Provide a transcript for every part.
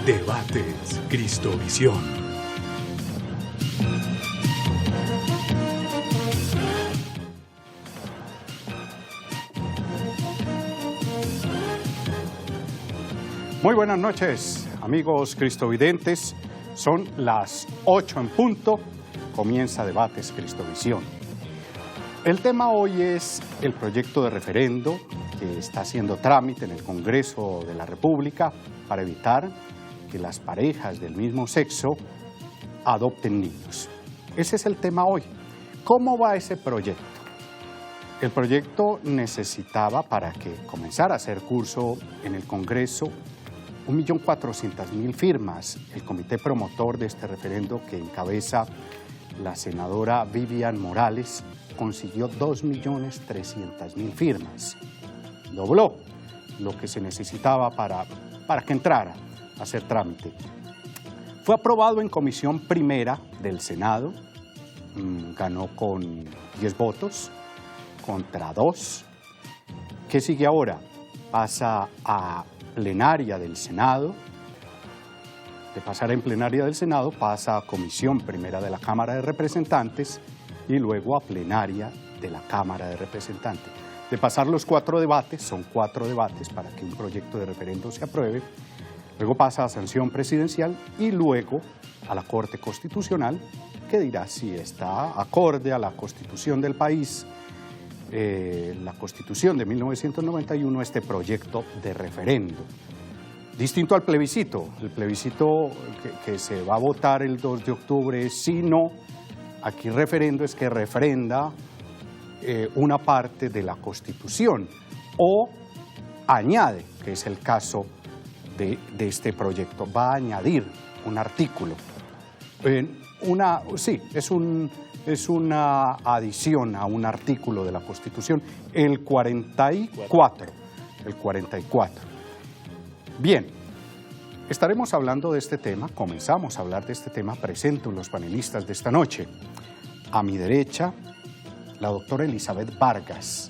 Debates Cristovisión. Muy buenas noches, amigos cristovidentes. Son las 8 en punto. Comienza Debates Cristovisión. El tema hoy es el proyecto de referendo que está haciendo trámite en el Congreso de la República para evitar que las parejas del mismo sexo adopten niños. Ese es el tema hoy. ¿Cómo va ese proyecto? El proyecto necesitaba, para que comenzara a hacer curso en el Congreso, 1.400.000 firmas. El comité promotor de este referendo, que encabeza la senadora Vivian Morales, consiguió 2.300.000 firmas. Dobló lo que se necesitaba para que entrara a hacer trámite. Fue aprobado en comisión primera del Senado, ganó con 10 votos contra 2. ¿Qué sigue ahora? Pasa a plenaria del Senado. De pasar en plenaria del Senado pasa a comisión primera de la Cámara de Representantes y luego a plenaria de la Cámara de Representantes. De pasar los 4 debates, son 4 debates para que un proyecto de referendo se apruebe, luego pasa a sanción presidencial y luego a la Corte Constitucional, que dirá si está acorde a la Constitución del país, la Constitución de 1991, este proyecto de referendo. Distinto al plebiscito, el plebiscito que se va a votar el 2 de octubre es sí, no. Aquí referendo es que refrenda una parte de la Constitución o añade, que es el caso de este proyecto, va a añadir un artículo. Es una adición a un artículo de la Constitución, el 44. Bien, estaremos hablando de este tema, comenzamos a hablar de este tema. Presento los panelistas de esta noche. A mi derecha, la doctora Elizabeth Vargas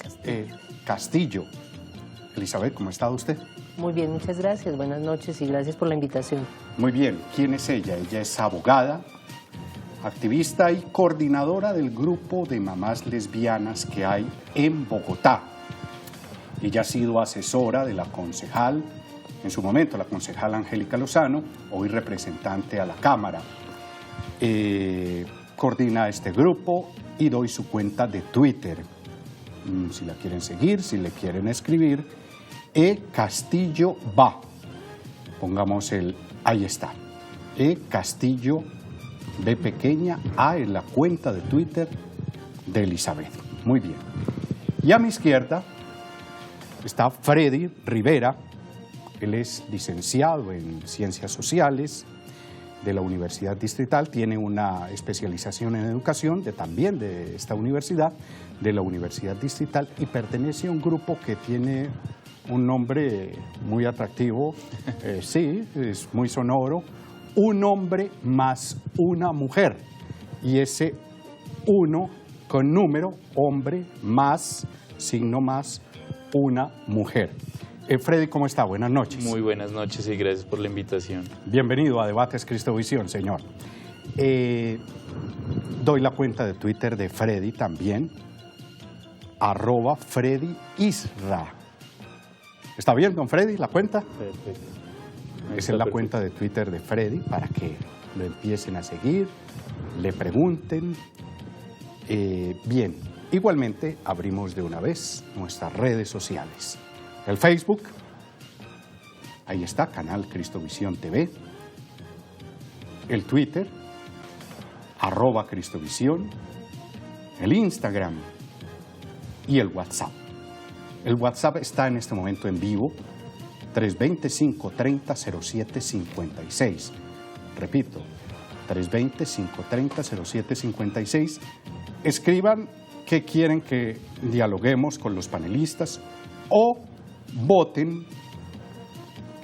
Castillo. Elizabeth, ¿cómo está usted? Muy bien, muchas gracias. Buenas noches y gracias por la invitación. Muy bien. ¿Quién es ella? Ella es abogada, activista y coordinadora del grupo de mamás lesbianas que hay en Bogotá. Ella ha sido asesora de la concejal, en su momento la concejal Angélica Lozano, hoy representante a la Cámara. Coordina este grupo y doy su cuenta de Twitter. Si la quieren seguir, si le quieren escribir, Castillo va. Pongamos ahí está. Castillo B pequeña A en la cuenta de Twitter de Elizabeth. Muy bien. Y a mi izquierda está Freddy Rivera. Él es licenciado en Ciencias Sociales de la Universidad Distrital, tiene una especialización en educación también de esta universidad, de la Universidad Distrital, y pertenece a un grupo que tiene un nombre muy atractivo, sí, es muy sonoro, un hombre más una mujer, y ese uno con número, hombre más, signo más, una mujer. Freddy, ¿cómo está? Buenas noches. Muy buenas noches y gracias por la invitación. Bienvenido a Debates Cristovisión, señor. Doy la cuenta de Twitter de Freddy también, @FreddyIsra. ¿Está bien, don Freddy, la cuenta? Perfecto. Esa es la cuenta de Twitter de Freddy para que lo empiecen a seguir, le pregunten. Bien, igualmente abrimos de una vez nuestras redes sociales. El Facebook, ahí está, canal Cristovisión TV. El Twitter, @Cristovisión. El Instagram y el WhatsApp. El WhatsApp está en este momento en vivo, 320-530-0756. Repito, 320-530-0756. Escriban qué quieren que dialoguemos con los panelistas o voten,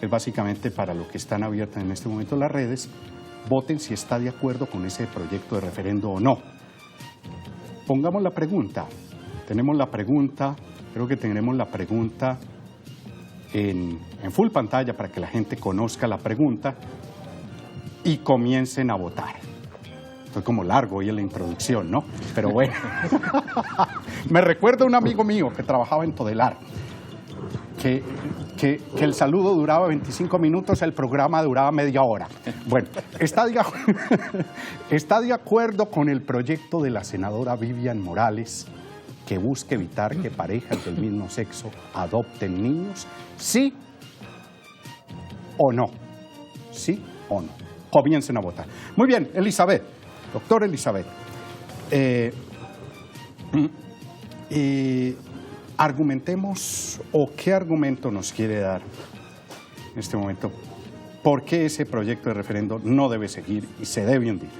que es básicamente para lo que están abiertas en este momento las redes. Voten si está de acuerdo con ese proyecto de referendo o no. Pongamos la pregunta. Tenemos la pregunta, creo que tenemos la pregunta en full pantalla para que la gente conozca la pregunta y comiencen a votar. Estoy como largo hoy en la introducción, ¿no? Pero bueno, me recuerda un amigo mío que trabajaba en Todelar, que el saludo duraba 25 minutos, el programa duraba media hora. Bueno, está de acuerdo con el proyecto de la senadora Vivian Morales que busca evitar que parejas del mismo sexo adopten niños, ¿sí o no? ¿Sí o no? Comiencen a votar. Muy bien, Elizabeth, doctora Elizabeth, argumentemos, o qué argumento nos quiere dar en este momento, por qué ese proyecto de referendo no debe seguir y se debe hundir.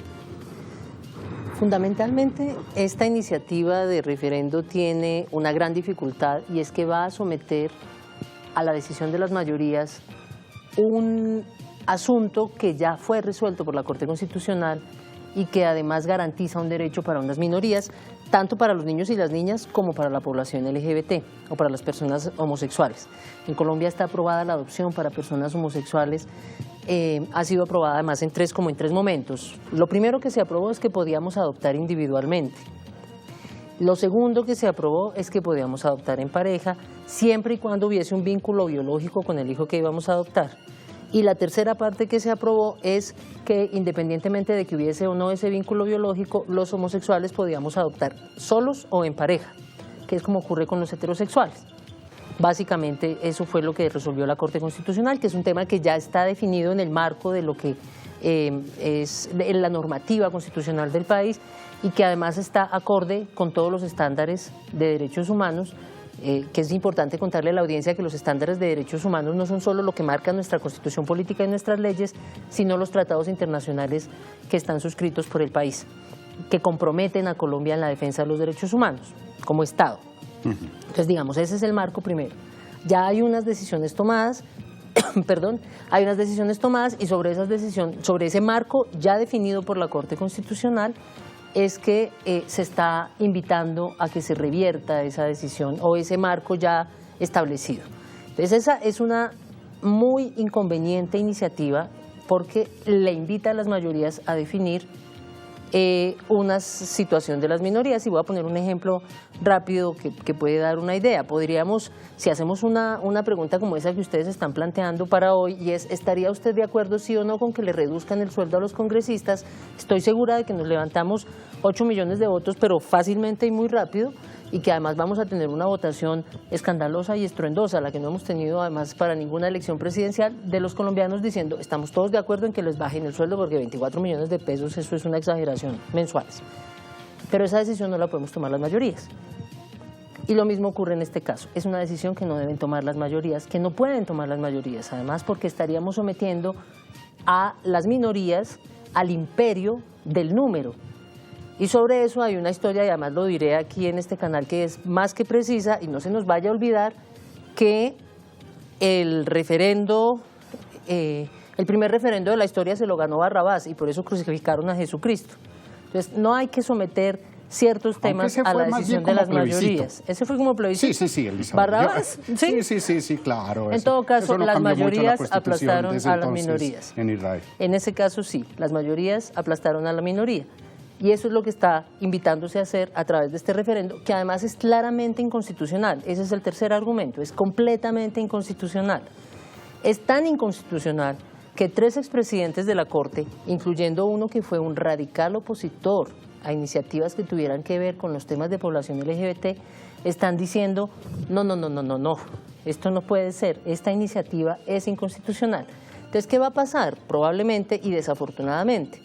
Fundamentalmente, esta iniciativa de referendo tiene una gran dificultad y es que va a someter a la decisión de las mayorías un asunto que ya fue resuelto por la Corte Constitucional y que además garantiza un derecho para unas minorías, tanto para los niños y las niñas como para la población LGBT o para las personas homosexuales. En Colombia está aprobada la adopción para personas homosexuales, ha sido aprobada además en tres momentos. Lo primero que se aprobó es que podíamos adoptar individualmente. Lo segundo que se aprobó es que podíamos adoptar en pareja, siempre y cuando hubiese un vínculo biológico con el hijo que íbamos a adoptar. Y la tercera parte que se aprobó es que, independientemente de que hubiese o no ese vínculo biológico, los homosexuales podíamos adoptar solos o en pareja, que es como ocurre con los heterosexuales. Básicamente eso fue lo que resolvió la Corte Constitucional, que es un tema que ya está definido en el marco de lo que es en la normativa constitucional del país y que además está acorde con todos los estándares de derechos humanos, que es importante contarle a la audiencia que los estándares de derechos humanos no son solo lo que marca nuestra Constitución política y nuestras leyes, sino los tratados internacionales que están suscritos por el país, que comprometen a Colombia en la defensa de los derechos humanos como Estado. Entonces, digamos, ese es el marco primero. Ya hay unas decisiones tomadas, hay unas decisiones tomadas y sobre ese marco ya definido por la Corte Constitucional es que se está invitando a que se revierta esa decisión o ese marco ya establecido. Entonces esa es una muy inconveniente iniciativa porque le invita a las mayorías a definir una situación de las minorías, y voy a poner un ejemplo rápido que puede dar una idea. Podríamos, si hacemos una pregunta como esa que ustedes están planteando para hoy, y es, ¿estaría usted de acuerdo sí o no con que le reduzcan el sueldo a los congresistas? Estoy segura de que nos levantamos 8 millones de votos, pero fácilmente y muy rápido, y que además vamos a tener una votación escandalosa y estruendosa, la que no hemos tenido además para ninguna elección presidencial, de los colombianos diciendo, estamos todos de acuerdo en que les bajen el sueldo porque 24 millones de pesos, eso es una exageración, mensuales. Pero esa decisión no la podemos tomar las mayorías. Y lo mismo ocurre en este caso, es una decisión que no deben tomar las mayorías, que no pueden tomar las mayorías, además porque estaríamos sometiendo a las minorías al imperio del número. Y sobre eso hay una historia, y además lo diré aquí en este canal, que es más que precisa, y no se nos vaya a olvidar que el primer referendo de la historia se lo ganó Barrabás, y por eso crucificaron a Jesucristo. Entonces no hay que someter ciertos temas a la decisión de las mayorías. Ese fue como plebiscito. Sí, Elizabeth. ¿Barrabás? Sí, claro. En todo caso, las mayorías aplastaron a las entonces, minorías. En Israel. En ese caso sí, las mayorías aplastaron a la minoría. Y eso es lo que está invitándose a hacer a través de este referendo, que además es claramente inconstitucional. Ese es el tercer argumento, es completamente inconstitucional. Es tan inconstitucional que 3 expresidentes de la Corte, incluyendo uno que fue un radical opositor a iniciativas que tuvieran que ver con los temas de población LGBT, están diciendo, no, esto no puede ser, esta iniciativa es inconstitucional. Entonces, ¿qué va a pasar? Probablemente y desafortunadamente,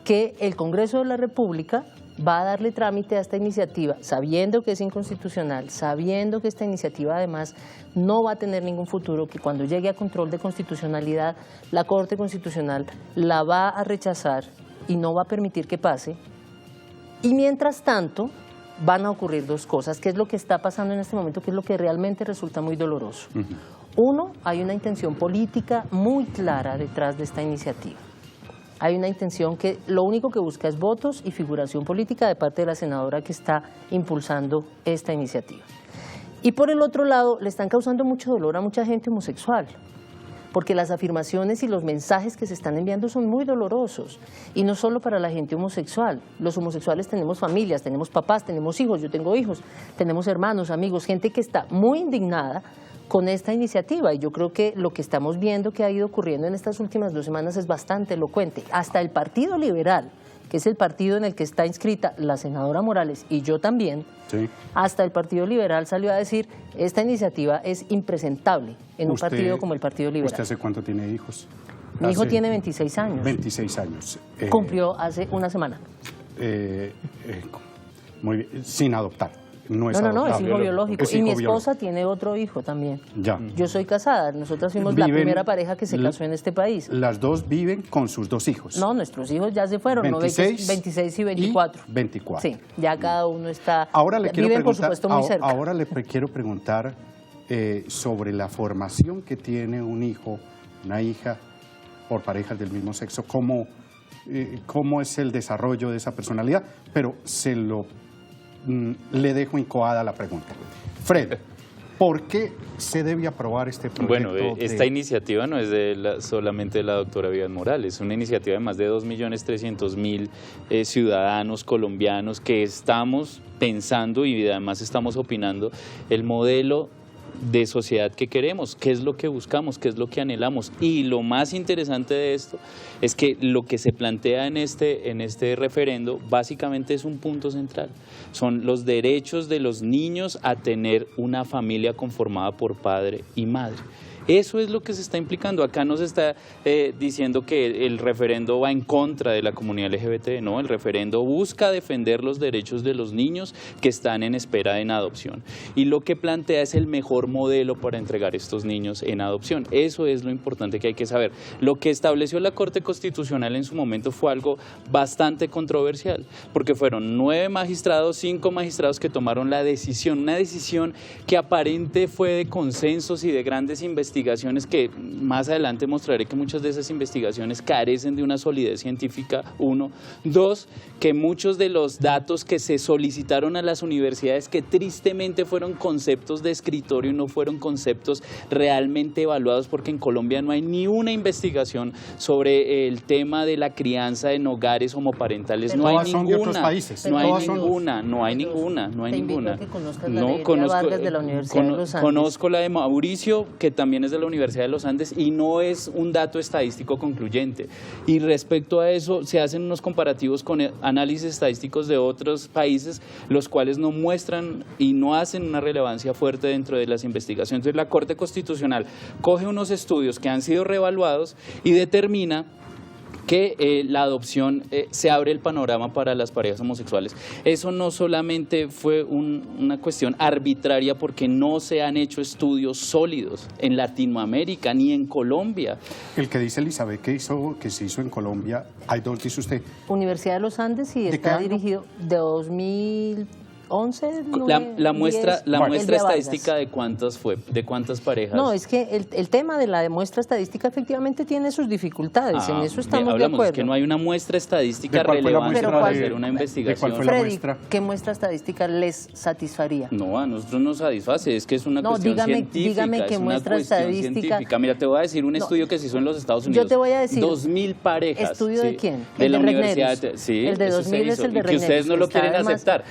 que el Congreso de la República va a darle trámite a esta iniciativa sabiendo que es inconstitucional, sabiendo que esta iniciativa además no va a tener ningún futuro, que cuando llegue a control de constitucionalidad la Corte Constitucional la va a rechazar y no va a permitir que pase. Y mientras tanto van a ocurrir 2 cosas, que es lo que está pasando en este momento, que es lo que realmente resulta muy doloroso. Uno, hay una intención política muy clara detrás de esta iniciativa. Hay una intención que lo único que busca es votos y figuración política de parte de la senadora que está impulsando esta iniciativa. Y por el otro lado, le están causando mucho dolor a mucha gente homosexual, porque las afirmaciones y los mensajes que se están enviando son muy dolorosos, y no solo para la gente homosexual. Los homosexuales tenemos familias, tenemos papás, tenemos hijos, yo tengo hijos, tenemos hermanos, amigos, gente que está muy indignada con esta iniciativa, y yo creo que lo que estamos viendo que ha ido ocurriendo en estas últimas 2 semanas es bastante elocuente. Hasta el Partido Liberal, que es el partido en el que está inscrita la senadora Morales y yo también, sí, hasta el Partido Liberal salió a decir, esta iniciativa es impresentable en un partido como el Partido Liberal. ¿Usted hace cuánto tiene hijos? Mi hijo tiene 26 años. 26 años. Cumplió hace una semana. Muy bien, sin adoptar. No, es hijo biológico. Y mi esposa tiene otro hijo también. Ya. Yo soy casada, nosotras fuimos la primera pareja que se casó en este país. ¿Las dos viven con sus 2 hijos? No, nuestros hijos ya se fueron, 26 y 24. 24. Sí, ya cada uno está, ahora le quiero viven preguntar, por supuesto muy cerca. Ahora le quiero preguntar sobre la formación que tiene un hijo, una hija, por parejas del mismo sexo, cómo es el desarrollo de esa personalidad, pero le dejo incoada la pregunta. Fred, ¿por qué se debe aprobar este proyecto? Bueno, esta iniciativa no es solamente de la doctora Vidal Morales, es una iniciativa de más de 2.300.000 ciudadanos colombianos que estamos pensando y además estamos opinando el modelo de sociedad que queremos, qué es lo que buscamos, qué es lo que anhelamos. Y lo más interesante de esto es que lo que se plantea en este referendo básicamente es un punto central. Son los derechos de los niños a tener una familia conformada por padre y madre. Eso es lo que se está implicando. Acá no se está diciendo que el referendo va en contra de la comunidad LGBT, no, el referendo busca defender los derechos de los niños que están en espera en adopción. Y lo que plantea es el mejor modelo para entregar estos niños en adopción. Eso es lo importante que hay que saber. Lo que estableció la Corte Constitucional en su momento fue algo bastante controversial, porque fueron 9 magistrados, 5 magistrados que tomaron la decisión, una decisión que aparente fue de consensos y de grandes investigaciones que más adelante mostraré que muchas de esas investigaciones carecen de una solidez científica, 1. 2, que muchos de los datos que se solicitaron a las universidades, que tristemente fueron conceptos de escritorio y no fueron conceptos realmente evaluados, porque en Colombia no hay ni una investigación sobre el tema de la crianza en hogares homoparentales. No hay ninguna. De otros países. No hay ninguna. No conozco la de Mauricio, que también es de la Universidad de los Andes, y no es un dato estadístico concluyente. Y respecto a eso se hacen unos comparativos con análisis estadísticos de otros países, los cuales no muestran y no hacen una relevancia fuerte dentro de las investigaciones. Entonces la Corte Constitucional coge unos estudios que han sido reevaluados y determina que la adopción se abre el panorama para las parejas homosexuales. Eso no solamente fue una cuestión arbitraria, porque no se han hecho estudios sólidos en Latinoamérica ni en Colombia. El que dice Elizabeth que se hizo en Colombia, ¿hay dónde dice usted? Universidad de los Andes, y está dirigido de 2011. La muestra estadística de cuántas fue, de cuántas parejas. No, es que el tema de la muestra estadística efectivamente tiene sus dificultades, en eso estamos de acuerdo. Es que no hay una muestra estadística relevante para hacer una investigación. Freddy, ¿qué muestra estadística les satisfaría? No, a nosotros nos satisface, es que es una cuestión científica. Dígame qué muestra estadística. Mira, te voy a decir un estudio que se hizo en los Estados Unidos. Yo te voy a decir. 2.000 parejas. ¿Estudio de quién? De la Universidad. Sí, el de 2000 es el de Regnerus. Que ustedes no lo quieren aceptar.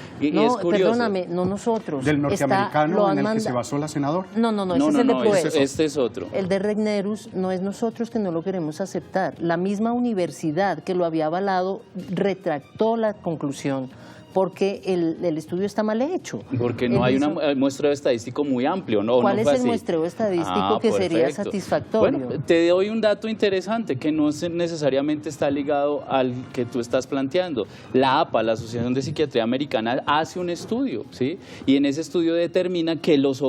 Perdóname, no nosotros. ¿Del norteamericano en el que se basó la senadora? No, ese es el de Proeso. Este es otro. El de Regnerus no es nosotros que no lo queremos aceptar. La misma universidad que lo había avalado retractó la conclusión, porque el estudio está mal hecho. Porque no hay un muestreo estadístico muy amplio, ¿no? ¿Cuál es el muestreo estadístico que sería satisfactorio? Bueno, te doy un dato interesante que no necesariamente está ligado al que tú estás planteando. La APA, la Asociación de Psiquiatría Americana, hace un estudio, ¿sí? Y en ese estudio determina que los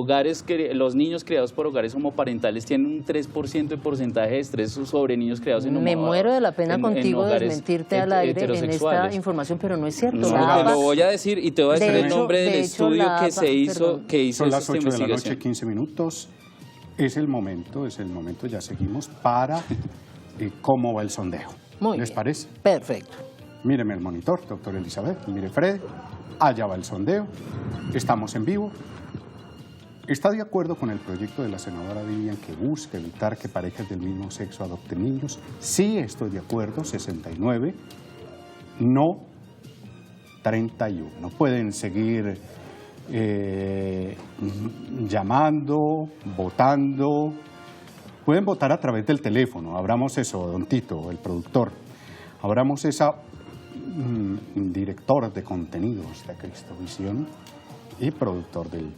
niños criados por hogares homoparentales tienen un 3% de porcentaje de estrés sobre niños criados en hogares. Me muero de la pena contigo de desmentirte al aire en esta información, pero no es cierto. Lo voy a decir y te voy a decir el nombre del estudio que se hizo. Son las 8 de la noche, 15 minutos. Es el momento, ya seguimos para cómo va el sondeo. ¿Les parece? Perfecto. Míreme el monitor, doctor Elizabeth, mire Fred, allá va el sondeo, estamos en vivo. ¿Está de acuerdo con el proyecto de la senadora Vivian que busca evitar que parejas del mismo sexo adopten niños? Sí, estoy de acuerdo, 69, no 31. No pueden seguir llamando, votando. Pueden votar a través del teléfono. Abramos eso, don Tito, el productor. Abramos esa director de contenidos de Cristovisión y productor del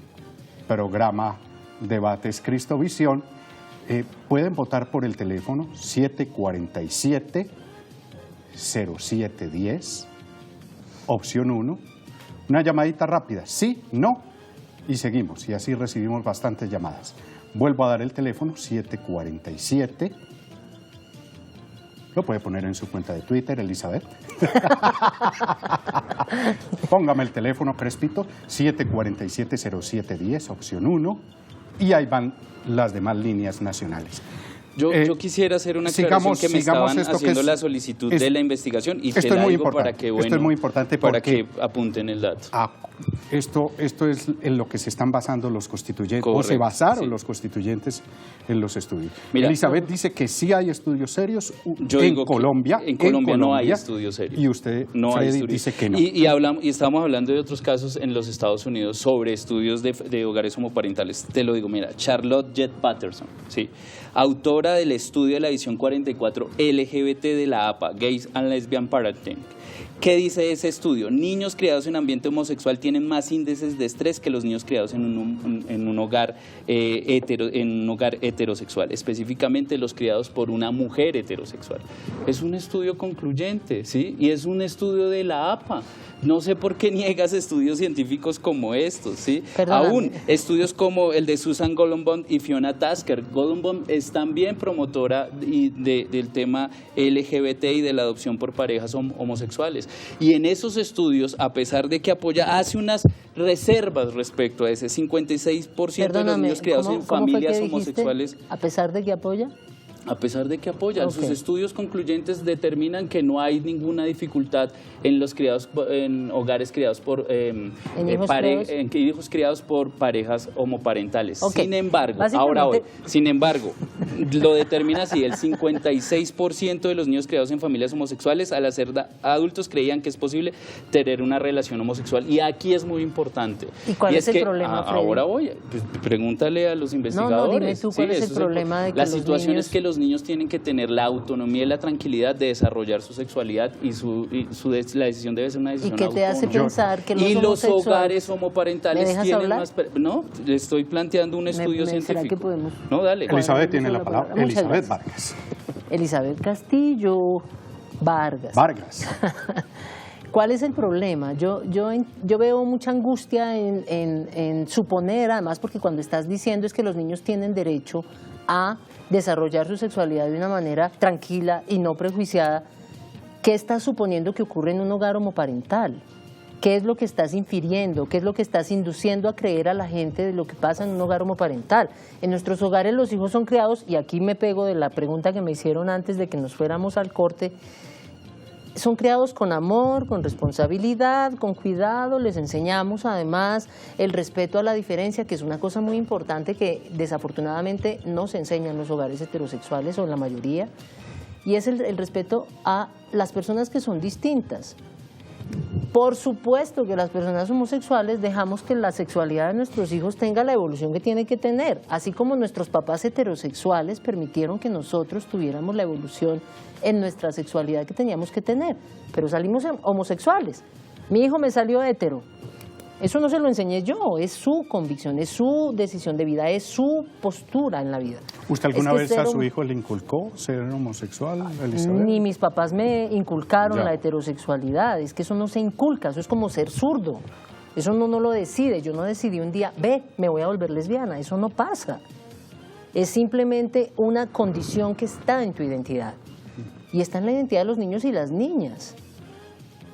programa Debates Cristovisión. Pueden votar por el teléfono 747-0710, opción 1. Una llamadita rápida, sí, no, y seguimos, y así recibimos bastantes llamadas. Vuelvo a dar el teléfono, 747. Lo puede poner en su cuenta de Twitter, Elizabeth. Póngame el teléfono, Crespito, 747-0710, opción 1, y ahí van las demás líneas nacionales. Yo quisiera hacer una aclaración que me estaban haciendo la solicitud de la investigación y te la digo para que, bueno, esto es muy importante para que apunten el dato. Esto es en lo que se están basando los constituyentes, correcto, o se basaron sí, los constituyentes en los estudios. Mira, Elizabeth dice que sí hay estudios serios en Colombia. En Colombia no hay estudios serios. Y usted, no Freddy, dice que no. Y estamos hablando de otros casos en los Estados Unidos sobre estudios de hogares homoparentales. Te lo digo, mira, Charlotte Jett Patterson, ¿sí?, autora del estudio de la edición 44 LGBT de la APA, Gays and Lesbian Parenting. ¿Qué dice ese estudio? Niños criados en ambiente homosexual tienen más índices de estrés que los niños criados en un hogar heterosexual, específicamente los criados por una mujer heterosexual. Es un estudio concluyente, ¿sí? Y es un estudio de la APA. No sé por qué niegas estudios científicos como estos, ¿sí? Perdóname. Aún estudios como el de Susan Golombom y Fiona Tasker. Golombom es también promotora del tema LGBT y de la adopción por parejas homosexuales. Y en esos estudios, a pesar de que hace unas reservas respecto a ese 56% de los niños criados en familias homosexuales. ¿A pesar de que apoya? A pesar de que apoyan, Okay. sus estudios concluyentes determinan que no hay ninguna dificultad en los criados en hogares criados por hijos criados por parejas homoparentales. Okay. Sin embargo, lo determina así: el 56% de los niños criados en familias homosexuales al ser adultos creían que es posible tener una relación homosexual. Y aquí es muy importante. ¿Y cuál es el problema, Freddy? Ahora pregúntale a los investigadores. No, dime tú cuál es el problema de que la situación es que los niños tienen que tener la autonomía y la tranquilidad de desarrollar su sexualidad y la decisión debe ser una decisión ¿Y qué te hace pensar que los hogares homoparentales tienen hablar? más... No, le estoy planteando un estudio científico. ¿Será que podemos? No, dale. Elizabeth tiene la palabra. Muchas Elizabeth gracias. Vargas. Elizabeth Castillo Vargas. ¿Cuál es el problema? Yo veo mucha angustia en suponer, además, porque cuando estás diciendo es que los niños tienen derecho a desarrollar su sexualidad de una manera tranquila y no prejuiciada, ¿qué estás suponiendo que ocurre en un hogar homoparental? ¿Qué es lo que estás infiriendo? ¿Qué es lo que estás induciendo a creer a la gente de lo que pasa en un hogar homoparental? En nuestros hogares los hijos son criados, y aquí me pego de la pregunta que me hicieron antes de que nos fuéramos al corte, son criados con amor, con responsabilidad, con cuidado, les enseñamos además el respeto a la diferencia, que es una cosa muy importante que desafortunadamente no se enseña en los hogares heterosexuales o en la mayoría, y es el respeto a las personas que son distintas. Por supuesto que las personas homosexuales dejamos que la sexualidad de nuestros hijos tenga la evolución que tiene que tener, así como nuestros papás heterosexuales permitieron que nosotros tuviéramos la evolución en nuestra sexualidad que teníamos que tener, pero salimos homosexuales. Mi hijo me salió hetero. Eso no se lo enseñé yo, es su convicción, es su decisión de vida, es su postura en la vida. ¿Usted alguna vez a su hijo le inculcó ser homosexual, Elizabeth? Ni mis papás me inculcaron la heterosexualidad, es que eso no se inculca, eso es como ser zurdo, eso no lo decide. Yo no decidí un día, me voy a volver lesbiana, eso no pasa. Es simplemente una condición que está en tu identidad, y está en la identidad de los niños y las niñas.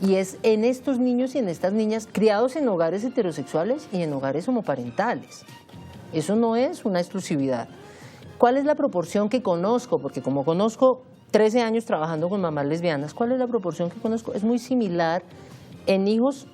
Y es en estos niños y en estas niñas criados en hogares heterosexuales y en hogares homoparentales. Eso no es una exclusividad. ¿Cuál es la proporción que conozco? Porque como conozco 13 años trabajando con mamás lesbianas, ¿cuál es la proporción que conozco? Es muy similar en hijos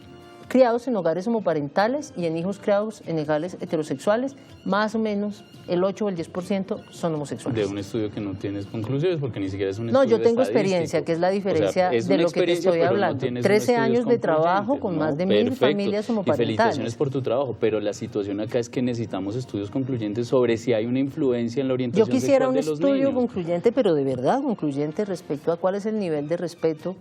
criados en hogares homoparentales y en hijos criados en hogares heterosexuales, más o menos el 8 o el 10% son homosexuales. De un estudio que no tienes conclusiones porque ni siquiera es un No, estudio yo tengo estadístico. experiencia, que es la diferencia Es de una lo que te experiencia, estoy pero no hablando. tienes 13 un años de estudios trabajo con concluyentes. más de No, 1000 perfecto. familias Y felicitaciones homoparentales. por tu trabajo, pero la situación acá es que necesitamos estudios concluyentes sobre si hay una influencia en la Yo orientación quisiera sexual un de los estudio niños. concluyente, pero de verdad concluyente respecto a cuál es el nivel de respeto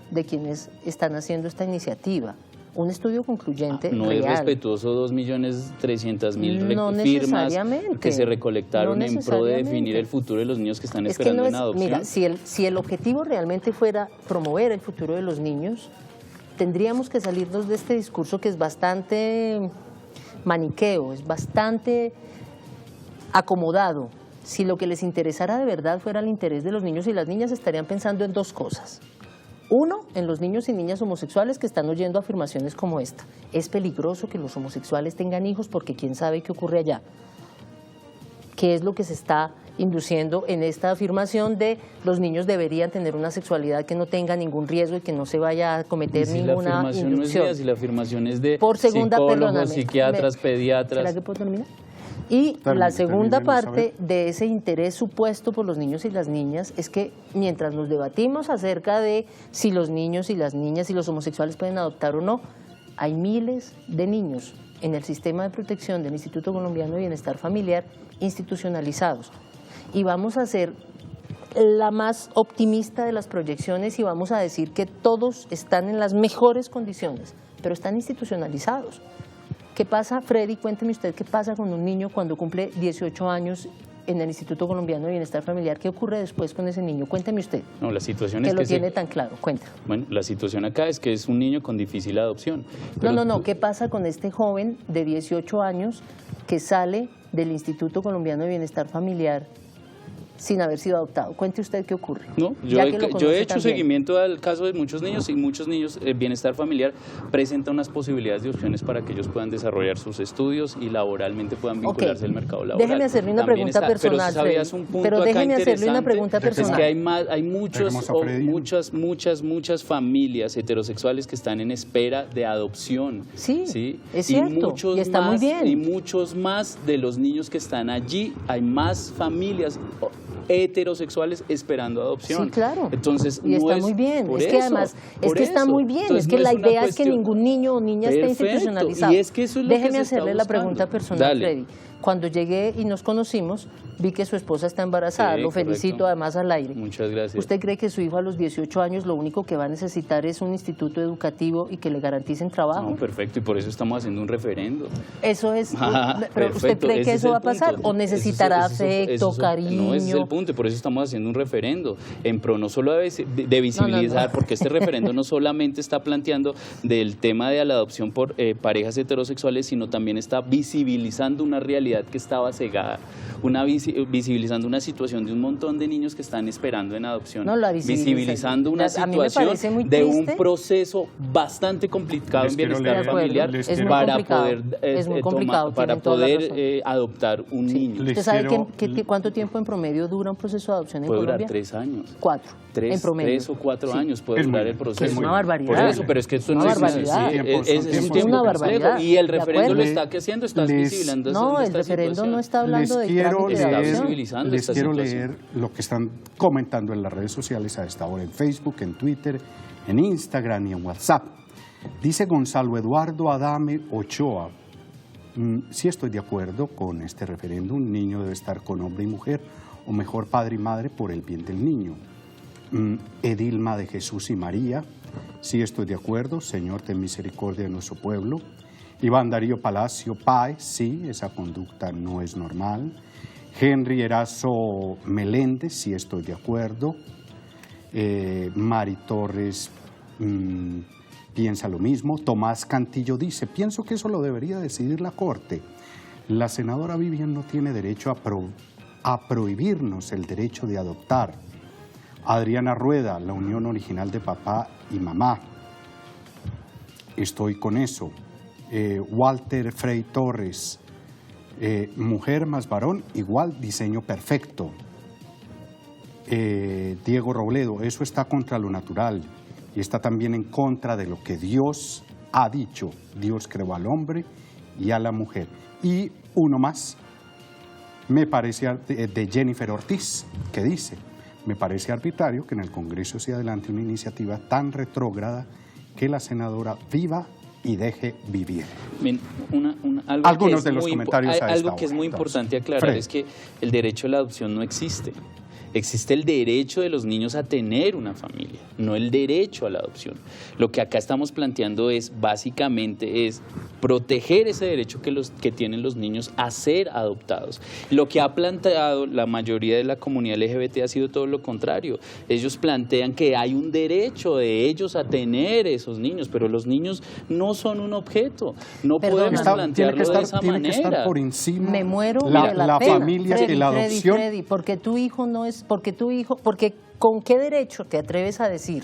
de quienes están haciendo esta iniciativa. Un estudio concluyente No real. es respetuoso 2.300.000 No firmas necesariamente. que se recolectaron No en pro de definir necesariamente. el futuro de los niños que están Es que esperando no en es, adopción. mira, si el objetivo realmente fuera promover el futuro de los niños, tendríamos que salirnos de este discurso que es bastante maniqueo, es bastante acomodado. Si lo que les interesara de verdad fuera el interés de los niños y las niñas, estarían pensando en dos cosas. Uno, en los niños y niñas homosexuales que están oyendo afirmaciones como esta. Es peligroso que los homosexuales tengan hijos porque quién sabe qué ocurre allá. ¿Qué es lo que se está induciendo en esta afirmación de los niños deberían tener una sexualidad que no tenga ningún riesgo y que no se vaya a cometer Si la ninguna afirmación no es inducción? mía, si la afirmación es de Por segunda, psicólogos, perdóname. psiquiatras, pediatras. ¿Será que puedo terminar? Y Termine, la segunda terminemos, a parte ver. de ese interés supuesto por los niños y las niñas es que mientras nos debatimos acerca de si los niños y las niñas y los homosexuales pueden adoptar o no, hay miles de niños en el sistema de protección del Instituto Colombiano de Bienestar Familiar institucionalizados. Y vamos a ser la más optimista de las proyecciones y vamos a decir que todos están en las mejores condiciones, pero están institucionalizados. ¿Qué pasa, Freddy? Cuénteme usted qué pasa con un niño cuando cumple 18 años en el Instituto Colombiano de Bienestar Familiar. ¿Qué ocurre después con ese niño? Cuénteme usted, No, la situación que es lo que tiene tan claro. Cuéntame. Bueno, la situación acá es que es un niño con difícil adopción. No. ¿Qué pasa con este joven de 18 años que sale del Instituto Colombiano de Bienestar Familiar sin haber sido adoptado? Cuente usted qué ocurre. No, Ya que lo yo conoce he hecho también. seguimiento al caso de muchos niños y muchos niños, bienestar familiar presenta unas posibilidades de opciones para que ellos puedan desarrollar sus estudios y laboralmente puedan vincularse al mercado laboral. Déjeme hacerle una También pregunta personal, pero si sabías Freddy. un punto Pero acá déjeme hacerle una interesante, pregunta personal. Es que hay Dejemos a Freddy. muchas familias heterosexuales que están en espera de adopción. Sí, es cierto, Y muchos y está muy más, bien. Y muchos más de los niños que están allí, hay más familias heterosexuales esperando adopción. Sí, claro. Entonces, y está no es muy bien. por Es que eso, además, es por que está eso. muy bien. Entonces, es que no la es una idea es que cuestión- ningún niño o niña esté Perfecto, institucionalizado. y es que eso es lo que Déjeme se está hacerle la buscando. pregunta personal, Dale. Freddy. Cuando llegué y nos conocimos, vi que su esposa está embarazada. Sí, Lo felicito correcto. además al aire. Muchas gracias. ¿Usted cree que su hijo a los 18 años lo único que va a necesitar es un instituto educativo y que le garanticen trabajo? No, perfecto, y por eso estamos haciendo un referendo. Eso es, Ah, pero ¿usted perfecto, cree que ese es eso el va a pasar? punto. ¿O necesitará Ese es el- afecto, ese es- cariño? No, ese es el punto, y por eso estamos haciendo un referendo, en pro no solo de visibilizar, No. porque este referendo no solamente está planteando del tema de la adopción por parejas heterosexuales, sino también está visibilizando una realidad que estaba cegada, visibilizando una situación de un montón de niños que están esperando en adopción, No, la visibilizando una a mí me situación parece muy de un triste. proceso bastante complicado Les en quiero bienestar leer- familiar les Es muy quiero- para complicado, poder es muy complicado, para tienen toda la poder razón. adoptar un Sí. niño. Les ¿Usted sabe quiero- cuánto tiempo en promedio dura un proceso de adopción en Puede durar Colombia? 3 años. 4, en promedio. 3 o 4 Sí. años puede Es muy durar bien, el proceso. es muy una bien. barbaridad. Por eso, pero es que esto Una no es barbaridad. es un Son tiempo tiempos una complejo. barbaridad. Y el De referendo acuerdo. lo está haciendo, está Les- visibilizando No, el esta referendo situación. no está hablando de quiero trámite de Está adopción. visibilizando les esta quiero situación. leer lo que están comentando en las redes sociales a esta hora, en Facebook, en Twitter, en Instagram y en WhatsApp. Dice Gonzalo Eduardo Adame Ochoa: sí estoy de acuerdo con este referéndum, un niño debe estar con hombre y mujer, o mejor padre y madre por el bien del niño. Edilma de Jesús y María: sí estoy de acuerdo, Señor, ten misericordia de nuestro pueblo. Iván Darío Palacio Páez: sí, esa conducta no es normal. Henry Erazo Meléndez: sí estoy de acuerdo. Mari Torres piensa lo mismo. Tomás Cantillo dice: pienso que eso lo debería decidir la Corte. La senadora Vivian no tiene derecho a prohibirnos el derecho de adoptar. Adriana Rueda: la unión original de papá y mamá. Estoy con eso. Walter Frey Torres: mujer más varón igual diseño perfecto. Diego Robledo: eso está contra lo natural y está también en contra de lo que Dios ha dicho, Dios creó al hombre y a la mujer. Y uno más, me parece, de Jennifer Ortiz, que dice, me parece arbitrario que en el Congreso se adelante una iniciativa tan retrógrada que la senadora viva y deje vivir. Algunos de los comentarios a esta Algo que es muy importante aclarar es que el derecho a la adopción no existe. Existe el derecho de los niños a tener una familia, no el derecho a la adopción. Lo que acá estamos planteando es, básicamente, es proteger ese derecho que tienen los niños a ser adoptados. Lo que ha planteado la mayoría de la comunidad LGBT ha sido todo lo contrario. Ellos plantean que hay un derecho de ellos a tener esos niños, pero los niños no son un objeto. No podemos plantearlo de esa manera. Tiene que estar por encima me muero la familia que la adopción. Freddy, porque tu hijo no es, porque ¿con qué derecho te atreves a decir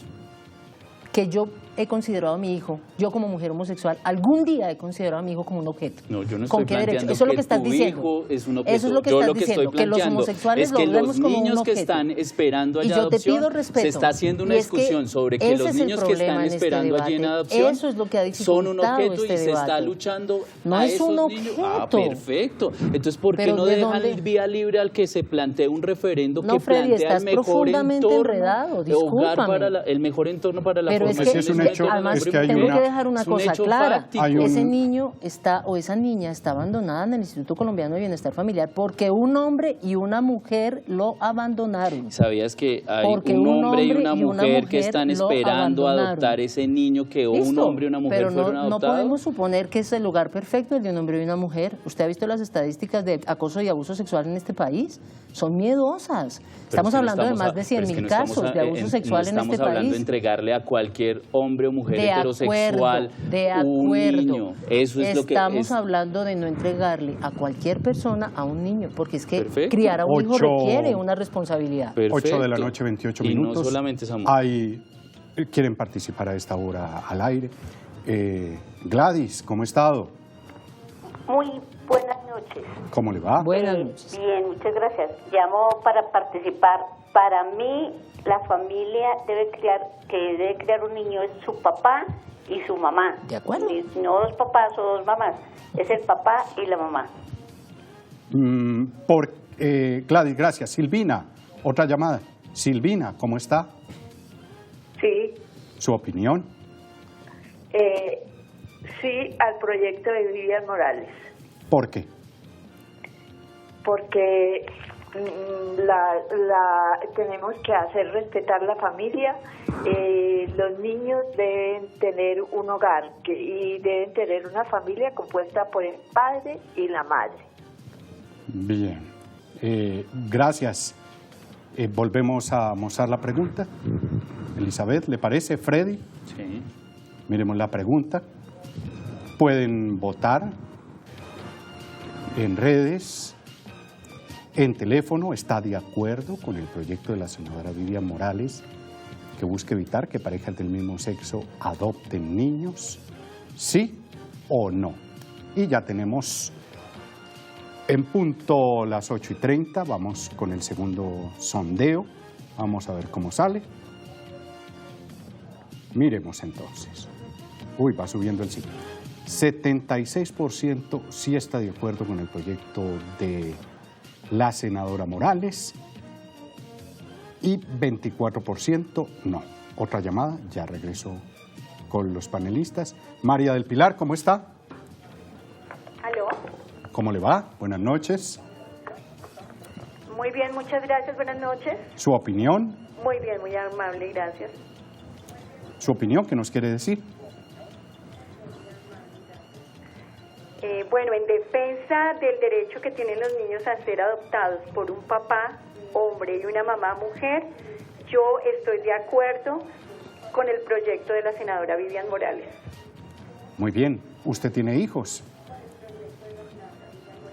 que yo he considerado a mi hijo, yo como mujer homosexual, algún día he considerado a mi hijo como un objeto? No, yo no estoy planteando Eso es lo que que estás tu diciendo. hijo es un objeto. Eso es lo que yo estás lo que diciendo, estoy planteando que los homosexuales es que lo vemos los como un niños que objeto. están esperando Y allá yo te adopción, pido respeto. se está haciendo una Y es que discusión sobre que ese los es el niños que problema están en este esperando allí en debate. adopción Eso es lo que ha son un dificultado objeto este y se debate. está luchando No a es esos un niños. Ah, objeto. perfecto. Entonces, ¿por qué Pero no ¿de dejan dónde? vía libre al que se plantee un referendo No, que Freddy, plantea estás el mejor profundamente entorno enredado, de hogar discúlpame. para el mejor entorno para la Pero es formación? que, es un hecho, además, es que hay tengo una- que dejar una es un cosa hecho clara. fáctico. Hay un- Ese niño está, o esa niña está abandonada en el Instituto Colombiano de Bienestar Familiar porque un hombre y una mujer lo abandonaron. ¿Sabías que hay Porque un hombre y una mujer que mujer están lo esperando abandonaron. adoptar ese niño que o un Listo, hombre y una mujer pero fueron no adoptados? podemos suponer que es el lugar perfecto el de un hombre y una mujer. ¿Usted ha visto las estadísticas de acoso y abuso sexual en este país? Son miedosas. Estamos hablando de más de 100.000 casos de abuso sexual en este Estamos hablando de país. entregarle a cualquier hombre o mujer De heterosexual un niño. Eso es lo que Estamos hablando de no entregarle a cualquier persona a un niño, porque es que Perfecto. criar a un hijo 8 requiere una responsabilidad. 8 de la noche, 28 Y minutos. no solamente esa mujer. Quieren participar a esta hora al aire. Gladys, ¿cómo ha estado? Muy buenas noches. ¿Cómo le va? Buenas noches. Bien, muchas gracias. Llamo para participar. Para mí, la familia debe criar un niño es su papá y su mamá. ¿De acuerdo? No dos papás o dos mamás. Es el papá y la mamá. Gladys, gracias. Silvina, otra llamada. Silvina, ¿cómo está? Sí, ¿Su opinión? sí al proyecto de Vivian Morales, ¿Por qué? porque tenemos que hacer respetar la familia. Los niños deben tener un hogar y deben tener una familia compuesta por el padre y la madre. Bien. Gracias. Volvemos a mostrar la pregunta. Elizabeth, ¿le parece? Freddy, Sí. miremos la pregunta. Pueden votar en redes, en teléfono. ¿Está de acuerdo con el proyecto de la senadora Vivian Morales que busca evitar que parejas del mismo sexo adopten niños? ¿Sí o no? Y ya tenemos en punto las 8:30. Vamos con el segundo sondeo. Vamos a ver cómo sale. Miremos entonces. Uy, va subiendo el sí. 76% sí está de acuerdo con el proyecto de la senadora Morales y 24% no. Otra llamada, ya regreso con los panelistas. María del Pilar, ¿cómo está? ¿Aló? ¿Cómo le va? Buenas noches. Muy bien, muchas gracias, buenas noches. ¿Su opinión? Muy bien, muy amable, gracias. ¿Su opinión qué nos quiere decir? Bueno, en defensa del derecho que tienen los niños a ser adoptados por un papá, hombre, y una mamá, mujer, yo estoy de acuerdo con el proyecto de la senadora Vivian Morales. Muy bien. ¿Usted tiene hijos?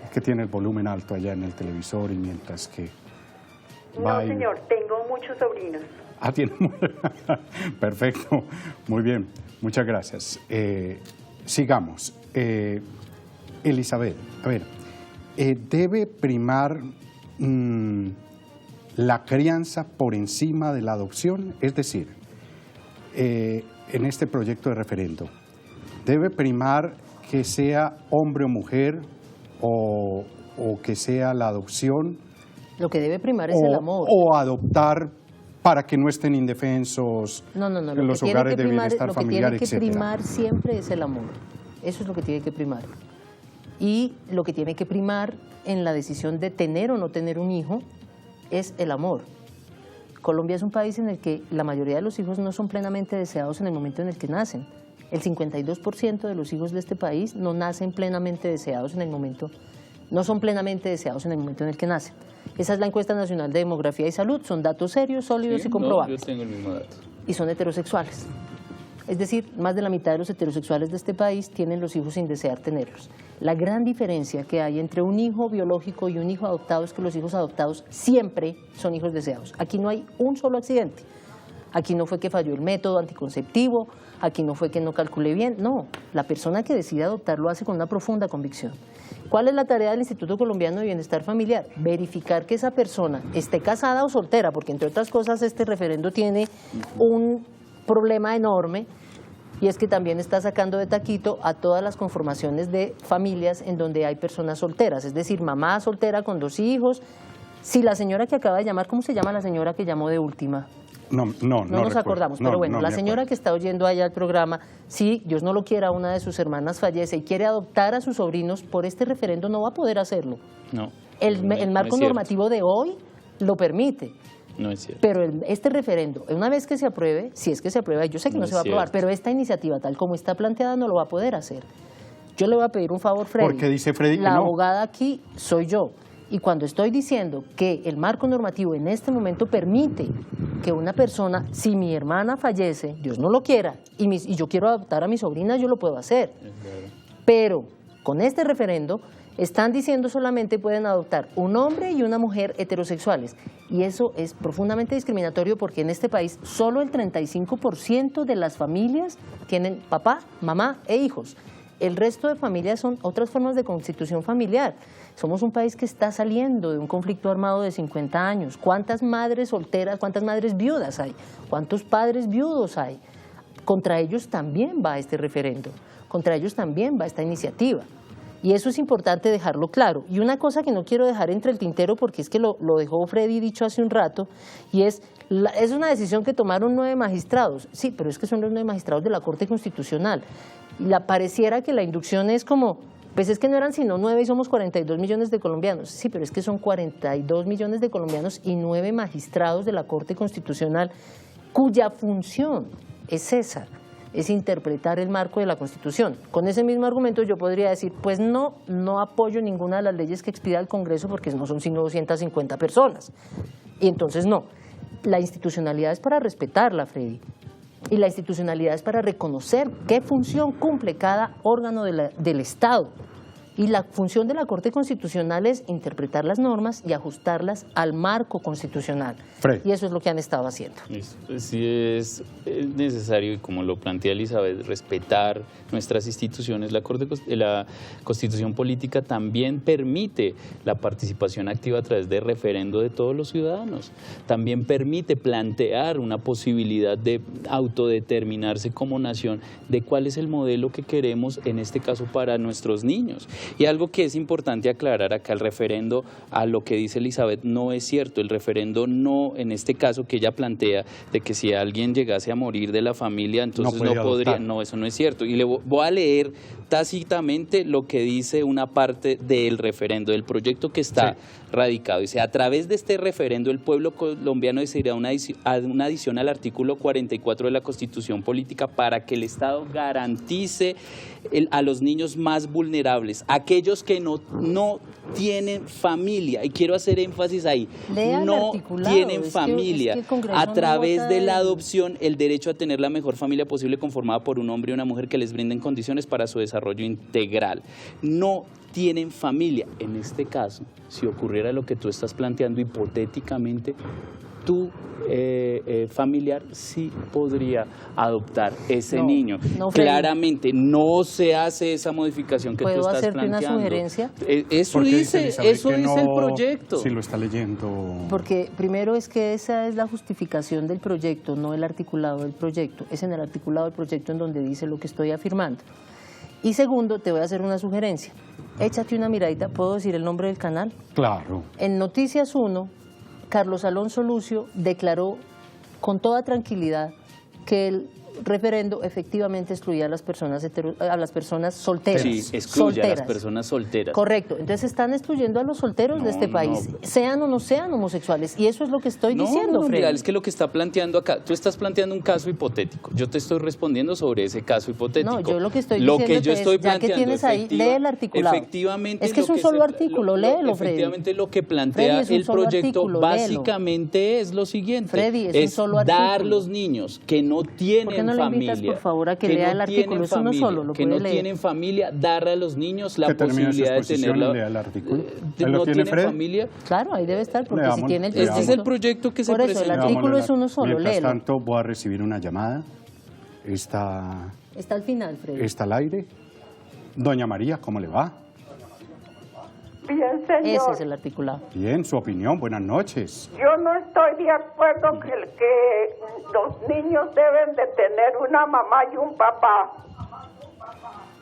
Es que tiene el volumen alto allá en el televisor y mientras que No, señor, tengo muchos sobrinos. Ah, tiene. Perfecto. Muy bien. Muchas gracias. Sigamos. Elizabeth, a ver, ¿debe primar la crianza por encima de la adopción? Es decir, en este proyecto de referendo, ¿Debe primar que sea hombre o mujer o que sea la adopción? Lo que debe primar es el amor. O adoptar para que no estén indefensos No, en los hogares de bienestar familiar, Lo que tiene que etcétera. primar siempre es el amor. Eso es lo que tiene que primar. Y lo que tiene que primar en la decisión de tener o no tener un hijo es el amor. Colombia es un país en el que la mayoría de los hijos no son plenamente deseados en el momento en el que nacen. El 52% de los hijos de este país no nacen plenamente deseados en el momento, no son plenamente deseados en el momento en el que nacen. Esa es la encuesta nacional de demografía y salud, son datos serios, sólidos y comprobables. Yo tengo el mismo dato. Y son heterosexuales. Es decir, más de la mitad de los heterosexuales de este país tienen los hijos sin desear tenerlos. La gran diferencia que hay entre un hijo biológico y un hijo adoptado es que los hijos adoptados siempre son hijos deseados. Aquí no hay un solo accidente. Aquí no fue que falló el método anticonceptivo, aquí no fue que no calculé bien, no. La persona que decide adoptar lo hace con una profunda convicción. ¿Cuál es la tarea del Instituto Colombiano de Bienestar Familiar? Verificar que esa persona esté casada o soltera, porque entre otras cosas este referendo tiene un problema enorme, y es que también está sacando de taquito a todas las conformaciones de familias en donde hay personas solteras, es decir, mamá soltera con 2 hijos. Si la señora que acaba de llamar, ¿cómo se llama la señora que llamó de última? No nos recuerdo. acordamos, pero bueno, la señora que está oyendo allá el programa, si Dios no lo quiera, una de sus hermanas fallece y quiere adoptar a sus sobrinos, por este referendo no va a poder hacerlo. No. El marco normativo de hoy lo permite. No es cierto. Pero este referendo, una vez que se apruebe, si es que se aprueba, yo sé que no se va a aprobar, pero esta iniciativa tal como está planteada no lo va a poder hacer. Yo le voy a pedir un favor, Freddy. Porque dice Freddy que no. La abogada aquí soy yo. Y cuando estoy diciendo que el marco normativo en este momento permite que una persona, si mi hermana fallece, Dios no lo quiera, y yo quiero adoptar a mi sobrina, yo lo puedo hacer. Pero con este referendo están diciendo solamente pueden adoptar un hombre y una mujer heterosexuales. Y eso es profundamente discriminatorio porque en este país solo el 35% de las familias tienen papá, mamá e hijos. El resto de familias son otras formas de constitución familiar. Somos un país que está saliendo de un conflicto armado de 50 años. ¿Cuántas madres solteras, cuántas madres viudas hay? ¿Cuántos padres viudos hay? Contra ellos también va este referendo, contra ellos también va esta iniciativa. Y eso es importante dejarlo claro. Y una cosa que no quiero dejar entre el tintero, porque es que lo dejó Freddy dicho hace un rato, y es una decisión que tomaron 9 magistrados. Sí, pero es que son los 9 magistrados de la Corte Constitucional. Y pareciera que la inducción es como, pues es que no eran sino 9 y somos 42 millones de colombianos. Sí, pero es que son 42 millones de colombianos y 9 magistrados de la Corte Constitucional cuya función es esa, es interpretar el marco de la Constitución. Con ese mismo argumento yo podría decir, pues no apoyo ninguna de las leyes que expida el Congreso porque no son sino 250 personas. Y entonces no. La institucionalidad es para respetarla, Freddy. Y la institucionalidad es para reconocer qué función cumple cada órgano del Estado. Y la función de la Corte Constitucional es interpretar las normas y ajustarlas al marco constitucional. Fred. Y eso es lo que han estado haciendo. Sí es necesario, y como lo plantea Elizabeth, respetar nuestras instituciones. La Constitución Política también permite la participación activa a través de referendo de todos los ciudadanos. También permite plantear una posibilidad de autodeterminarse como nación de cuál es el modelo que queremos, en este caso, para nuestros niños. Y algo que es importante aclarar acá, el referendo, a lo que dice Elizabeth, no es cierto. El referendo no, en este caso que ella plantea, de que si alguien llegase a morir de la familia, entonces no podría, adoptar. No, eso no es cierto. Y le voy a leer tácitamente lo que dice una parte del referendo, del proyecto que está radicado. Dice, a través de este referendo, el pueblo colombiano decidirá una adición al artículo 44 de la Constitución Política para que el Estado garantice a los niños más vulnerables, aquellos que no tienen familia, y quiero hacer énfasis ahí, no tienen familia, a través de la adopción, el derecho a tener la mejor familia posible conformada por un hombre y una mujer que les brinden condiciones para su desarrollo integral. No tienen familia. En este caso, si ocurriera lo que tú estás planteando hipotéticamente, tu familiar sí podría adoptar ese niño. No, Freddy. Claramente no se hace esa modificación que tú ¿Puedo estás hacerte una planteando. sugerencia? Eso ¿Por qué dice Elizabeth que el no, proyecto. Si lo está leyendo. Porque primero es que esa es la justificación del proyecto, no el articulado del proyecto. Es en el articulado del proyecto en donde dice lo que estoy afirmando. Y segundo, te voy a hacer una sugerencia. Échate una miradita, ¿puedo decir el nombre del canal? Claro. En Noticias 1, Carlos Alonso Lucio declaró con toda tranquilidad que el referendo efectivamente excluía a las personas solteras. Sí, excluye a las solteras. personas solteras. Correcto, entonces están excluyendo a los solteros de este No, país, no. sean o no sean homosexuales, y eso es lo que estoy diciendo, No, Freddy. mira, es que lo que está planteando acá, tú estás planteando un caso hipotético, yo te estoy respondiendo sobre ese caso hipotético. No, yo lo que estoy Lo diciendo que yo es, estoy ya que planteando, tienes ahí, lee el articulado. Efectivamente, Es que es lo un solo se- artículo, léelo, Freddy. Efectivamente, lo que Freddy, plantea es un el solo proyecto artículo, léelo. básicamente es lo siguiente, Freddy, es un solo dar artículo. los niños que no tienen ¿Por qué no le familia, invitas, por favor, a que lea no el artículo? tienen Es uno familia, solo, lo que puede no leer. tienen familia, darle a los niños la Que termine su posibilidad de exposición tener y lea el artículo. Ahí lo no tiene, tienen Fred. familia. Claro, ahí debe estar, porque Leamos, si tiene el leamos. Este es el proyecto que se Por eso, el presenta. artículo es uno solo, Mientras léelo. tanto, voy a recibir una llamada. Está Está al final, Freddy. al aire. Doña María, ¿cómo le va? Bien, señor. Ese es el articulado. Bien, su opinión, buenas noches. Yo no estoy de acuerdo que los niños deben de tener una mamá y un papá.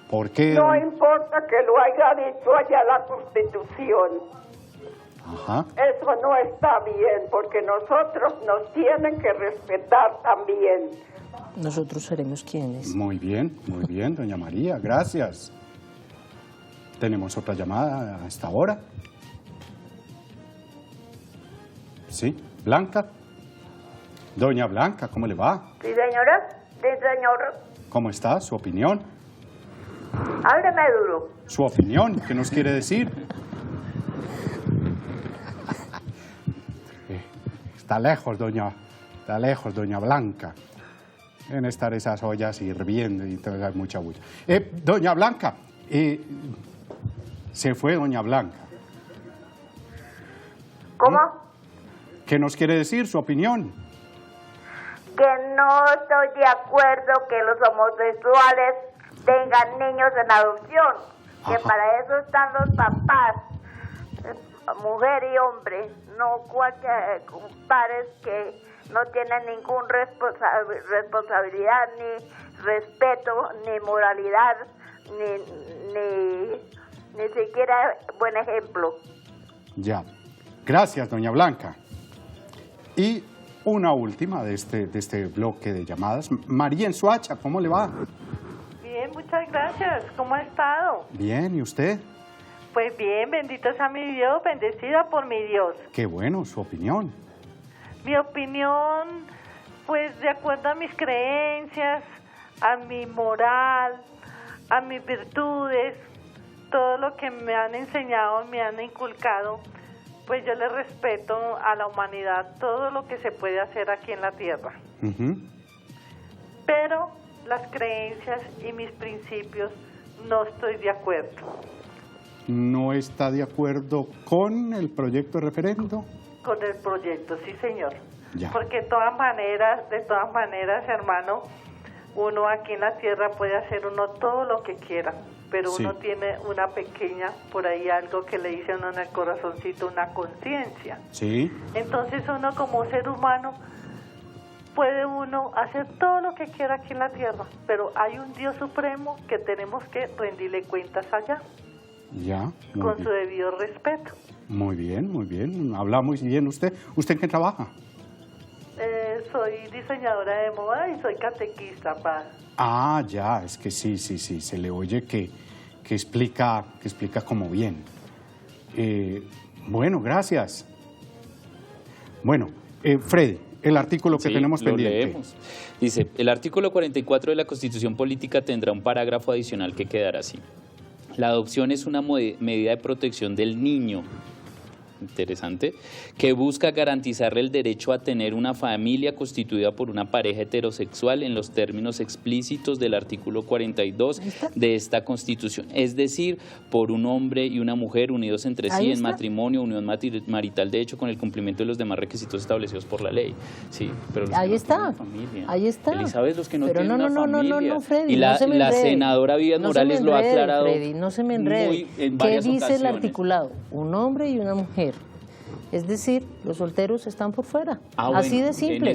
¿Por qué? No importa que lo haya dicho allá la Constitución. Ajá. Eso no está bien, porque nosotros nos tienen que respetar también. Nosotros seremos quienes. Muy bien, doña María, gracias. Tenemos otra llamada a esta hora. Sí, Blanca. Doña Blanca, ¿cómo le va? Sí, señora. Sí, señor. ¿Cómo está? ¿Su opinión? Hábleme duro. ¿Su opinión? ¿Qué nos quiere decir? Está lejos, doña Blanca. Deben estar esas ollas hirviendo y todo, hay mucha bulla. Doña Blanca, se fue doña Blanca. ¿Cómo? ¿Qué nos quiere decir? ¿Su opinión? Que no estoy de acuerdo que los homosexuales tengan niños en adopción. Que Ajá. para eso están los papás, mujer y hombre, no cualquier pares que no tienen ningún responsabilidad, ni respeto, ni moralidad, ni siquiera buen ejemplo. Ya. Gracias, doña Blanca. Y una última de este bloque de llamadas. María en Soacha, ¿cómo le va? Bien, muchas gracias. ¿Cómo ha estado? Bien, ¿y usted? Pues bien, bendito sea mi Dios, bendecida por mi Dios. Qué bueno, su opinión. Mi opinión, pues de acuerdo a mis creencias, a mi moral, a mis virtudes, todo lo que me han enseñado, me han inculcado, pues yo le respeto a la humanidad todo lo que se puede hacer aquí en la tierra. Ujú. Pero las creencias y mis principios no estoy de acuerdo. ¿No está de acuerdo con el proyecto de referendo? Con el proyecto, sí, señor. Ya. Porque de todas maneras, hermano, uno aquí en la tierra puede hacer uno todo lo que quiera, pero Sí. uno tiene una pequeña, por ahí algo que le dice a uno en el corazoncito, una conciencia. Sí. Entonces uno como ser humano puede uno hacer todo lo que quiera aquí en la tierra, pero hay un Dios supremo que tenemos que rendirle cuentas allá, Ya. Muy con bien. su debido respeto. Muy bien, muy bien. Habla muy bien usted. ¿Usted en qué trabaja? Soy diseñadora de moda y soy catequista, pa. Ah, ya, es que sí, se le oye que explica como bien. Bueno, gracias. Bueno, Freddy, el artículo que Sí, tenemos lo pendiente. leemos. Dice, el artículo 44 de la Constitución Política tendrá un parágrafo adicional que quedará así. La adopción es una medida de protección del niño. interesante, que busca garantizarle el derecho a tener una familia constituida por una pareja heterosexual en los términos explícitos del artículo 42 de esta Constitución, es decir, por un hombre y una mujer unidos entre sí en matrimonio, unión marital, de hecho, con el cumplimiento de los demás requisitos establecidos por la ley. Sí, pero los ahí que está, no tienen familia. ahí está. Elizabeth, los que no pero tienen una familia. No, Freddy, y la, no se me la enrede. senadora Vivian Morales lo ha aclarado. Freddy, no se me enrede. En ¿Qué varias dice el ocasiones. articulado? Un hombre y una mujer. Es decir, los solteros están por fuera. Así Bueno, de simple.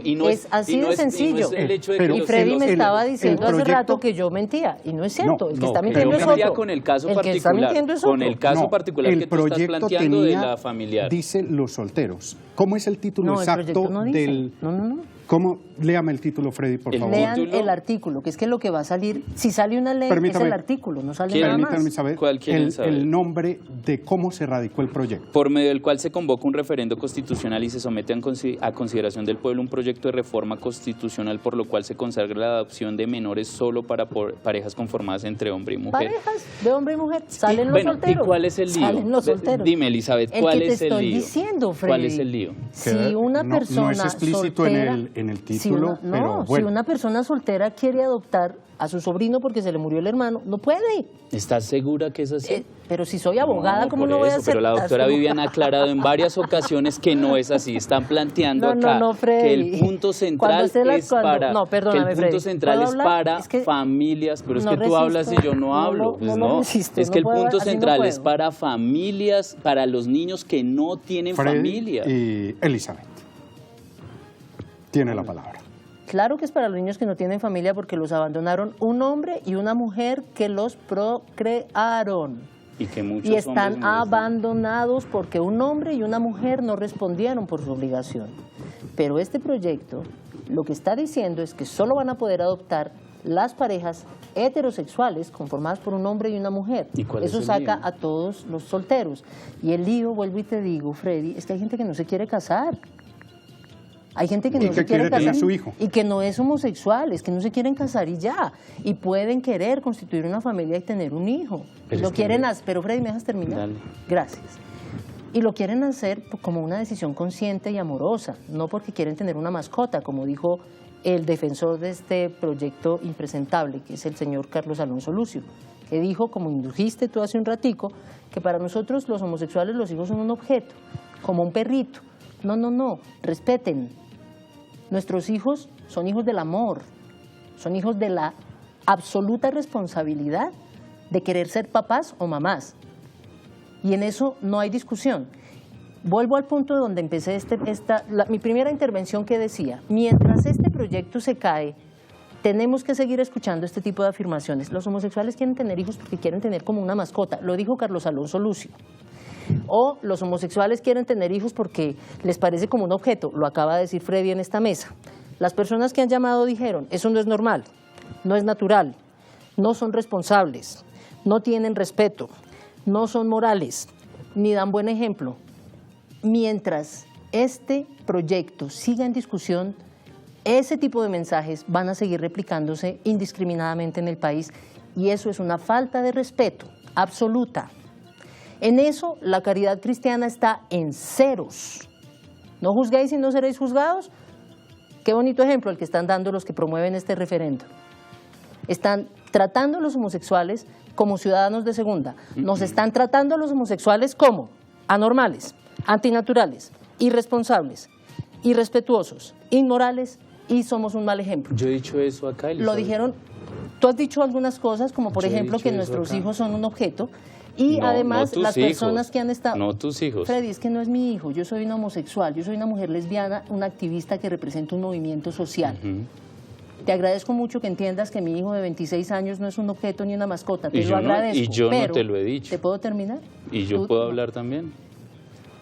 Y no es así de sencillo. Y no es el hecho de Pero y que Freddy el- me el- estaba el diciendo hace proyecto- rato que yo mentía. Y no es cierto. El que está pero mintiendo yo es me metía otro. con el caso El que está particular, mintiendo es con otro. el caso particular el que tú estás proyecto planteando de tenía, la familiar. dice los solteros. ¿Cómo es el título No, el exacto proyecto no dice. del...? No. ¿Cómo? Léame el título, Freddy, por favor. Lean título- el artículo, que es que lo que va a salir, si sale una ley, Permítame. es el artículo, no sale ¿Quién? nada Permítanme más. saber ¿Cuál quieren saber? el nombre de cómo se radicó el proyecto. Por medio del cual se convoca un referendo constitucional y se somete a consideración del pueblo un proyecto de reforma constitucional por lo cual se consagra la adopción de menores solo para parejas conformadas entre hombre y mujer. Parejas de hombre y mujer, salen los Bueno, solteros. ¿y cuál es el lío? Salen los solteros. Dime, Elizabeth, El ¿cuál que te es el estoy lío? diciendo, Freddy. ¿Cuál es el lío? Si Que una no persona es explícito soltera, en el si título, una- pero no, bueno. si una persona soltera quiere adoptar a su sobrino porque se le murió el hermano, no puede. ¿Estás segura que es así? Pero si soy abogada, No, ¿cómo por no voy a eso, hacer? Pero la doctora ¿Cómo? Vivian ha aclarado en varias ocasiones que no es así. Están planteando acá Freddy. que el punto central es para No, perdóname, que el punto Freddy. central ¿Puedo es hablar? para Es que familias, pero es no que tú hablas y resisto. yo no hablo. Pues No resisto, es no que el puedo, punto así no central puedo. es para familias, para los niños que no tienen Freddy familia. y Elizabeth. Tiene la palabra. Claro que es para los niños que no tienen familia porque los abandonaron un hombre y una mujer que los procrearon. Y que muchos Y están hombres no les dan. abandonados porque un hombre y una mujer no respondieron por su obligación. Pero este proyecto lo que está diciendo es que solo van a poder adoptar las parejas heterosexuales conformadas por un hombre y una mujer. ¿Y cuál es Eso el saca lío? a todos los solteros. Y el lío, vuelvo y te digo, Freddy, es que hay gente que no se quiere casar. Hay gente que Y no que se quiere quiere tener casar su hijo. y que no es homosexual, es que no se quieren casar y ya. Y pueden querer constituir una familia y tener un hijo. Pero Lo es que- quieren hacer, pero Freddy, ¿me dejas terminar? Dale. Gracias. Y lo quieren hacer como una decisión consciente y amorosa, no porque quieren tener una mascota, como dijo el defensor de este proyecto impresentable, que es el señor Carlos Alonso Lucio, que dijo, como indujiste tú hace un ratico, que para nosotros los homosexuales los hijos son un objeto, como un perrito. No, respeten. Nuestros hijos son hijos del amor, son hijos de la absoluta responsabilidad de querer ser papás o mamás. Y en eso no hay discusión. Vuelvo al punto donde empecé mi primera intervención que decía, mientras este proyecto se cae, tenemos que seguir escuchando este tipo de afirmaciones. Los homosexuales quieren tener hijos porque quieren tener como una mascota, lo dijo Carlos Alonso Lucio. O los homosexuales quieren tener hijos porque les parece como un objeto, lo acaba de decir Freddy en esta mesa. Las personas que han llamado dijeron, eso no es normal, no es natural, no son responsables, no tienen respeto, no son morales, ni dan buen ejemplo. Mientras este proyecto siga en discusión, ese tipo de mensajes van a seguir replicándose indiscriminadamente en el país y eso es una falta de respeto absoluta. En eso la caridad cristiana está en ceros. No juzguéis y no seréis juzgados. Qué bonito ejemplo el que están dando los que promueven este referendo. Están tratando a los homosexuales como ciudadanos de segunda. Nos están tratando a los homosexuales como anormales, antinaturales, irresponsables, irrespetuosos, inmorales y somos un mal ejemplo. Yo he dicho eso acá, Elizabeth. Lo dijeron, tú has dicho algunas cosas como por Yo he ejemplo dicho que eso nuestros acá. hijos son un objeto y No, además no tus las personas hijos, que han estado... no tus hijos. Freddy, es que no es mi hijo, yo soy una homosexual, yo soy una mujer lesbiana, una activista que representa un movimiento social. Ujú. Te agradezco mucho que entiendas que mi hijo de 26 años no es un objeto ni una mascota, te Y lo yo no- agradezco. y yo no pero, te lo he dicho. ¿te puedo terminar? ¿Y yo Tú- puedo no. hablar también?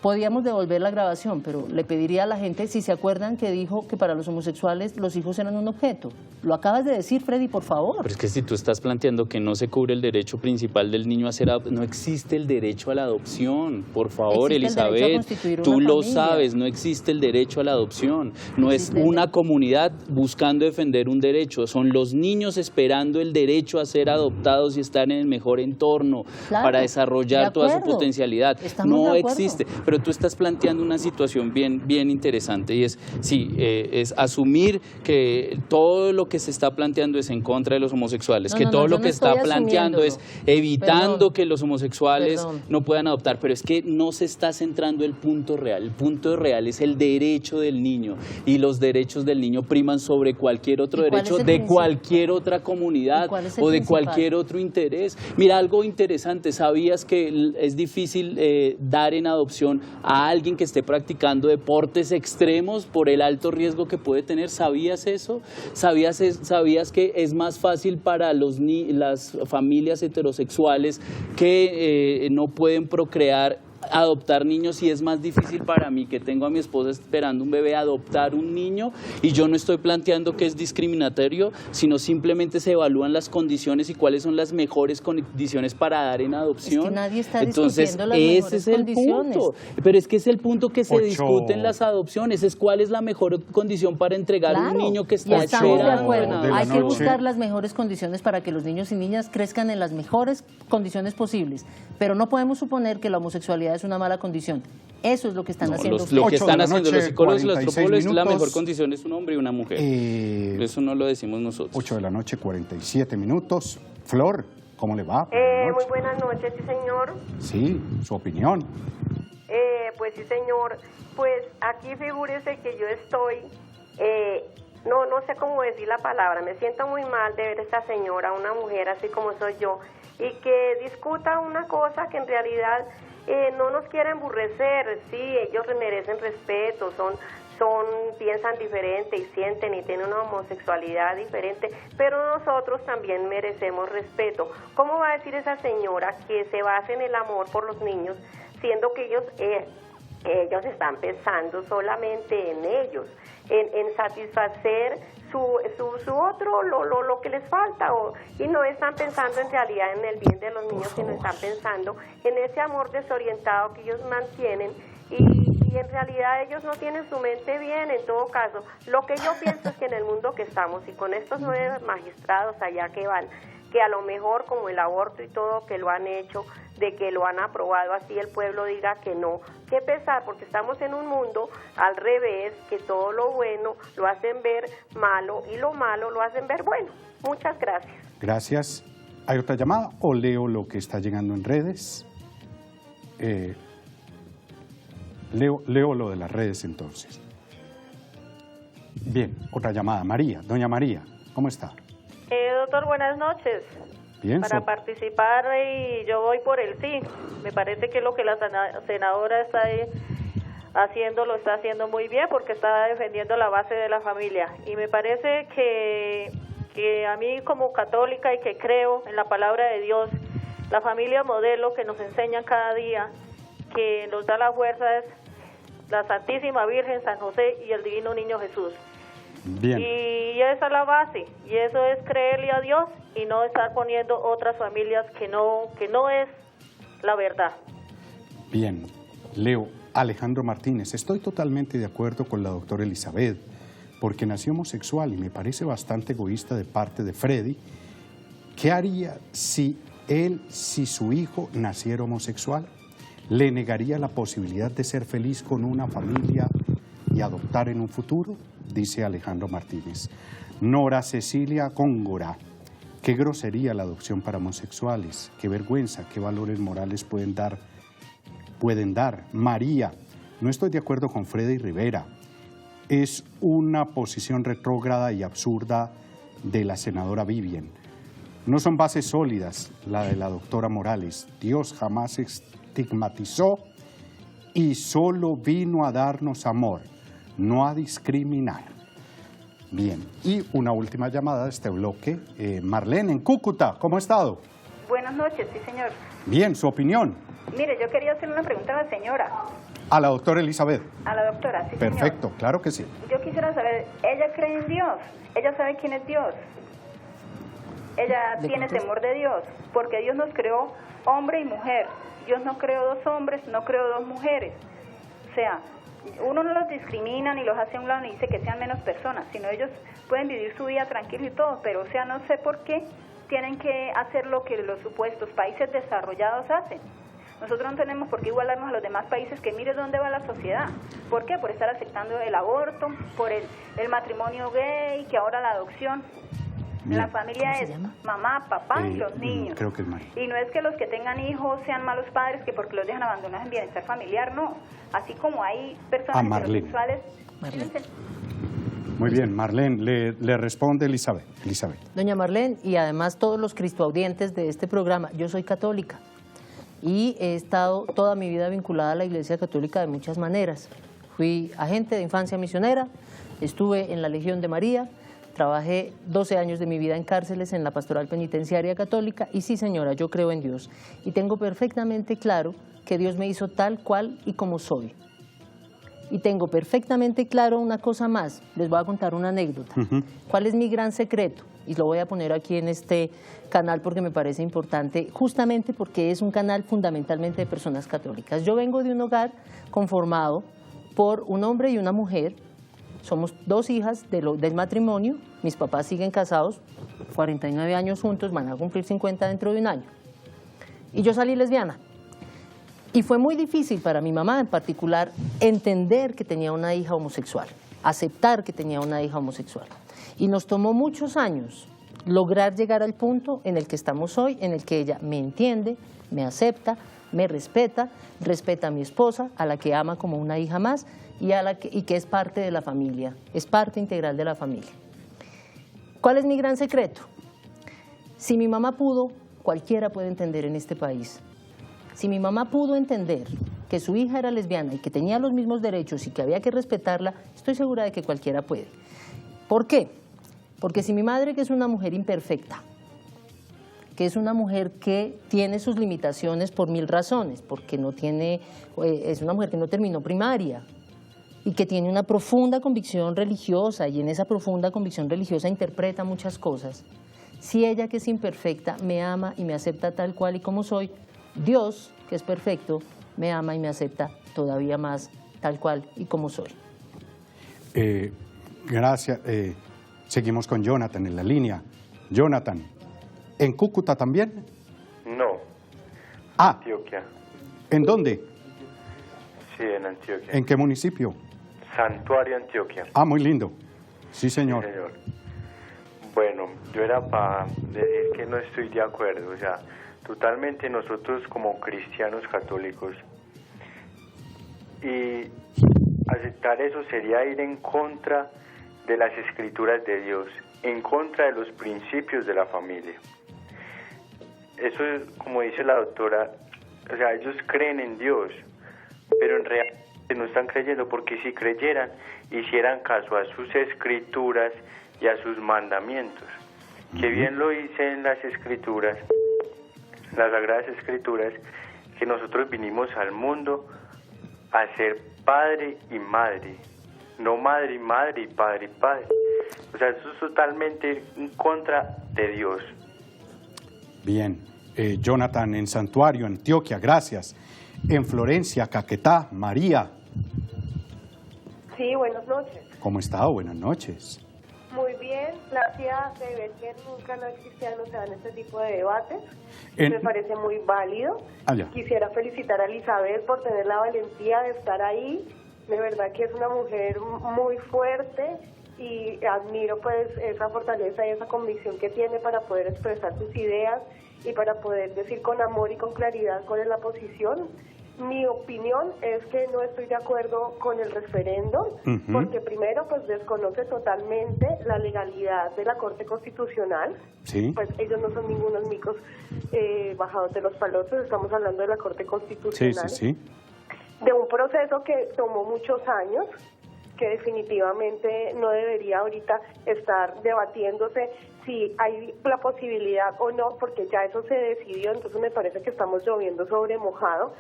Podíamos devolver la grabación, pero le pediría a la gente, si se acuerdan que dijo que para los homosexuales los hijos eran un objeto. Lo acabas de decir, Freddy, por favor. Pero es que si tú estás planteando que no se cubre el derecho principal del niño a ser adoptado, no existe el derecho a la adopción, por favor, Elizabeth, tú lo sabes, no existe el derecho a la adopción, no es una comunidad buscando defender un derecho, son los niños esperando el derecho a ser adoptados y estar en el mejor entorno para desarrollar toda su potencialidad. No existe. Pero tú estás planteando una situación bien interesante y es, es asumir que todo lo que se está planteando es en contra de los homosexuales, todo lo que está planteando es evitando que los homosexuales no puedan adoptar, pero es que no se está centrando el punto real. El punto real es el derecho del niño y los derechos del niño priman sobre cualquier otro derecho de cualquier otra comunidad o de cualquier otro interés. Mira, algo interesante, ¿sabías que es difícil dar en adopción a alguien que esté practicando deportes extremos por el alto riesgo que puede tener? ¿Sabías eso? ¿Sabías que es más fácil para las familias heterosexuales que no pueden procrear adoptar niños, y es más difícil para mí, que tengo a mi esposa esperando un bebé, adoptar un niño? Y yo no estoy planteando que es discriminatorio, sino simplemente se evalúan las condiciones y cuáles son las mejores condiciones para dar en adopción. Es que nadie está Entonces, las ese es el condiciones. punto. Pero es que es el punto que se discute en las adopciones, es cuál es la mejor condición para entregar un niño que está estamos de esperando. acuerdo. Hay que buscar las mejores condiciones para que los niños y niñas crezcan en las mejores condiciones posibles, pero no podemos suponer que la homosexualidad es una mala condición. Eso es lo que están haciendo ustedes. Lo que están haciendo los psicólogos y los antropólogos, la mejor condición es un hombre y una mujer. Eso no lo decimos nosotros. 8 de la noche, 47 minutos. Flor, ¿cómo le va? Muy buenas noches, sí, señor. Sí, su opinión. Pues sí, señor. Pues aquí figúrese que yo estoy, no sé cómo decir la palabra, me siento muy mal de ver a esta señora, una mujer así como soy yo, y que discuta una cosa que en realidad no nos quiere emburrecer. Sí, ellos merecen respeto, piensan diferente y sienten y tienen una homosexualidad diferente, pero nosotros también merecemos respeto. ¿Cómo va a decir esa señora que se basa en el amor por los niños, siendo que ellos están pensando solamente en ellos, en satisfacer su otro, lo que les falta, y no están pensando en realidad en el bien de los niños, sino están pensando en ese amor desorientado que ellos mantienen, y en realidad ellos no tienen su mente bien. En todo caso, lo que yo pienso es que en el mundo que estamos, y con estos 9 magistrados allá que van, que a lo mejor como el aborto y todo, que lo han hecho, de que lo han aprobado, así el pueblo diga que no. Qué pesar, porque estamos en un mundo al revés, que todo lo bueno lo hacen ver malo y lo malo lo hacen ver bueno. Muchas gracias. Gracias. ¿Hay otra llamada o leo lo que está llegando en redes? Leo lo de las redes entonces. Bien, otra llamada. María, doña María, ¿cómo está? Doctor, buenas noches. Bien, para participar, y yo voy por el sí. Me parece que lo que la senadora está haciendo lo está haciendo muy bien, porque está defendiendo la base de la familia. Y me parece que a mí, como católica y que creo en la palabra de Dios, la familia modelo que nos enseñan cada día, que nos da la fuerza, es la Santísima Virgen, San José y el Divino Niño Jesús. Bien. Y esa es la base, y eso es creerle a Dios y no estar poniendo otras familias que no es la verdad. Bien, Leo. Alejandro Martínez, estoy totalmente de acuerdo con la doctora Elizabeth, porque nació homosexual y me parece bastante egoísta de parte de Freddy. ¿Qué haría si su hijo naciera homosexual? ¿Le negaría la posibilidad de ser feliz con una familia y adoptar en un futuro? Dice Alejandro Martínez. Nora Cecilia Góngora, qué grosería la adopción para homosexuales, qué vergüenza, qué valores morales pueden dar. María, no estoy de acuerdo con Freddy Rivera, es una posición retrógrada y absurda de la senadora Vivian. No son bases sólidas la de la doctora Morales. Dios jamás estigmatizó y solo vino a darnos amor, no a discriminar. Bien, y una última llamada de este bloque. Marlene, en Cúcuta, ¿cómo ha estado? Buenas noches, sí, señor. Bien, su opinión. Mire, yo quería hacer una pregunta a la señora. A la doctora Elizabeth. A la doctora, sí, Perfecto, señor. claro que sí. Yo quisiera saber, ¿ella cree en Dios? ¿Ella sabe quién es Dios? ¿Ella tiene temor de Dios? Porque Dios nos creó hombre y mujer. Dios no creó dos hombres, no creó dos mujeres. O sea, uno no los discrimina ni los hace a un lado ni dice que sean menos personas, sino ellos pueden vivir su vida tranquilos y todo, pero o sea, no sé por qué tienen que hacer lo que los supuestos países desarrollados hacen. Nosotros no tenemos por qué igualarnos a los demás países, que mire dónde va la sociedad. ¿Por qué? Por estar aceptando el aborto, por el matrimonio gay, que ahora la adopción. Bien. La familia es mamá, papá y los niños. Creo que es María. Y no es que los que tengan hijos sean malos padres, que porque los dejan abandonados en bienestar familiar, no. Así como hay personas heterosexuales. Muy bien, Marlene, le responde Elizabeth. Doña Marlene, y además todos los cristoaudientes de este programa, yo soy católica y he estado toda mi vida vinculada a la Iglesia Católica de muchas maneras. Fui agente de infancia misionera, estuve en la Legión de María, trabajé 12 años de mi vida en cárceles en la Pastoral Penitenciaria Católica y sí, señora, yo creo en Dios y tengo perfectamente claro que Dios me hizo tal cual y como soy. Y tengo perfectamente claro una cosa más, les voy a contar una anécdota. ¿Cuál es mi gran secreto? Y lo voy a poner aquí en este canal porque me parece importante, justamente porque es un canal fundamentalmente de personas católicas. Yo vengo de un hogar conformado por un hombre y una mujer. Somos dos hijas del matrimonio, mis papás siguen casados, 49 años juntos, van a cumplir 50 dentro de un año. Y yo salí lesbiana. Y fue muy difícil para mi mamá en particular entender que tenía una hija homosexual, aceptar que tenía una hija homosexual. Y nos tomó muchos años lograr llegar al punto en el que estamos hoy, en el que ella me entiende, me acepta, me respeta, respeta a mi esposa, a la que ama como una hija más y que es parte de la familia, es parte integral de la familia. ¿Cuál es mi gran secreto? Si mi mamá pudo, cualquiera puede entender en este país. Si mi mamá pudo entender que su hija era lesbiana y que tenía los mismos derechos y que había que respetarla, estoy segura de que cualquiera puede. ¿Por qué? Porque si mi madre, que es una mujer imperfecta, que es una mujer que tiene sus limitaciones por 1000 razones, porque es una mujer que no terminó primaria y que tiene una profunda convicción religiosa y en esa profunda convicción religiosa interpreta muchas cosas, si ella, que es imperfecta, me ama y me acepta tal cual y como soy, Dios, que es perfecto, me ama y me acepta todavía más tal cual y como soy. Gracias. Seguimos con Jonathan en la línea. Jonathan, ¿en Cúcuta también? No. Ah. Antioquia. ¿En dónde? Sí, en Antioquia. ¿En qué municipio? Santuario, Antioquia. Ah, muy lindo. Sí, señor. Sí, señor. Bueno, yo era para decir que no estoy de acuerdo, o sea, totalmente nosotros como cristianos católicos, y aceptar eso sería ir en contra de las escrituras de Dios, en contra de los principios de la familia. Eso es, como dice la doctora, o sea, ellos creen en Dios, pero en realidad no están creyendo, porque si creyeran, hicieran caso a sus escrituras y a sus mandamientos, que bien lo dicen las escrituras, las sagradas escrituras, que nosotros vinimos al mundo a ser padre y madre, no madre y madre y padre y padre. O sea, eso es totalmente en contra de Dios. Bien. Jonathan, en Santuario, Antioquia, gracias. En Florencia, Caquetá, María. Sí, buenas noches. ¿Cómo está? Buenas noches. Muy bien, gracias de ver que en un canal cristiano se dan este tipo de debates. Me parece muy válido. Quisiera felicitar a Elizabeth por tener la valentía de estar ahí. De verdad que es una mujer muy fuerte y admiro pues esa fortaleza y esa convicción que tiene para poder expresar sus ideas y para poder decir con amor y con claridad cuál es la posición. Mi opinión es que no estoy de acuerdo con el referéndum, porque primero pues desconoce totalmente la legalidad de la Corte Constitucional. Sí. Pues ellos no son ningunos micos bajados de los palotes, estamos hablando de la Corte Constitucional. Sí. De un proceso que tomó muchos años, que definitivamente no debería ahorita estar debatiéndose si hay la posibilidad o no, porque ya eso se decidió, entonces me parece que estamos lloviendo sobre mojado.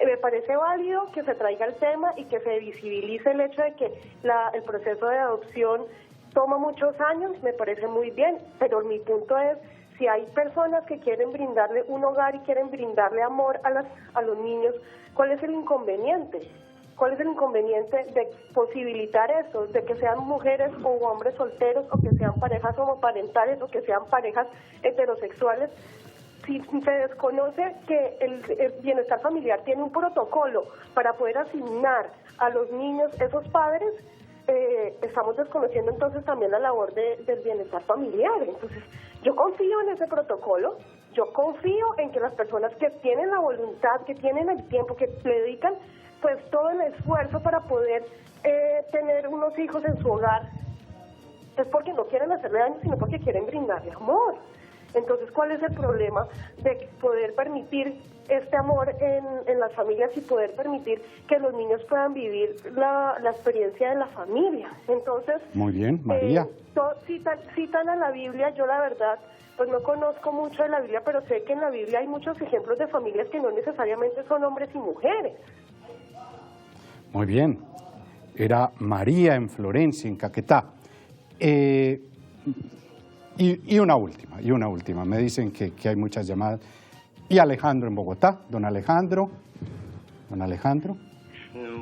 Me parece válido que se traiga el tema y que se visibilice el hecho de que el proceso de adopción toma muchos años, me parece muy bien, pero mi punto es, si hay personas que quieren brindarle un hogar y quieren brindarle amor a los niños, ¿cuál es el inconveniente? ¿Cuál es el inconveniente de posibilitar eso, de que sean mujeres o hombres solteros, o que sean parejas homoparentales, o que sean parejas heterosexuales? Si se desconoce que el bienestar familiar tiene un protocolo para poder asignar a los niños esos padres, estamos desconociendo entonces también la labor del bienestar familiar. Entonces, yo confío en ese protocolo, yo confío en que las personas que tienen la voluntad, que tienen el tiempo, que le dedican pues todo el esfuerzo para poder tener unos hijos en su hogar, es porque no quieren hacerle daño, sino porque quieren brindarle amor. Entonces, ¿cuál es el problema de poder permitir este amor en las familias y poder permitir que los niños puedan vivir la experiencia de la familia? Entonces, muy bien, María. Citan a la Biblia. Yo la verdad pues no conozco mucho de la Biblia, pero sé que en la Biblia hay muchos ejemplos de familias que no necesariamente son hombres y mujeres. Muy bien. Era María en Florencia, en Caquetá. Y una última. Me dicen que hay muchas llamadas. Y Alejandro en Bogotá. Don Alejandro.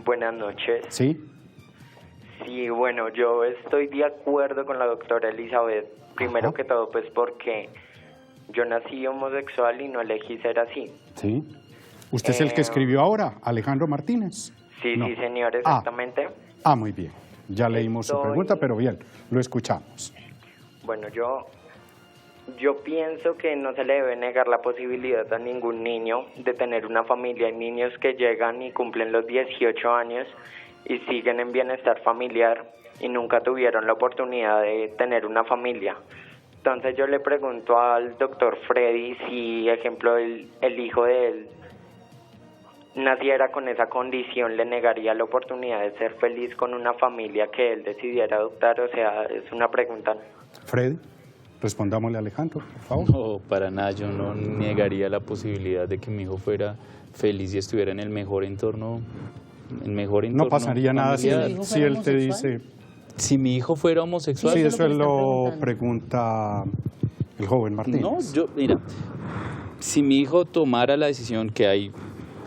Buenas noches. Sí. Sí, bueno, yo estoy de acuerdo con la doctora Elizabeth. Primero que todo, pues porque yo nací homosexual y no elegí ser así. Sí. ¿Usted es el que escribió ahora, Alejandro Martínez? Sí, no. Sí, señor, exactamente. Muy bien. Ya leímos su pregunta, pero bien, lo escuchamos. Bueno, yo pienso que no se le debe negar la posibilidad a ningún niño de tener una familia. Hay niños que llegan y cumplen los 18 años y siguen en bienestar familiar y nunca tuvieron la oportunidad de tener una familia. Entonces yo le pregunto al doctor Freddy si, ejemplo, el hijo de él naciera con esa condición, ¿le negaría la oportunidad de ser feliz con una familia que él decidiera adoptar? O sea, es una pregunta. Freddy, respondámosle a Alejandro, por favor. No, para nada, yo no negaría la posibilidad de que mi hijo fuera feliz y estuviera en el mejor entorno. No pasaría nada si él te dice... Si mi hijo fuera homosexual... Sí, eso lo pregunta el joven Martínez. No, mira, si mi hijo tomara la decisión que hay...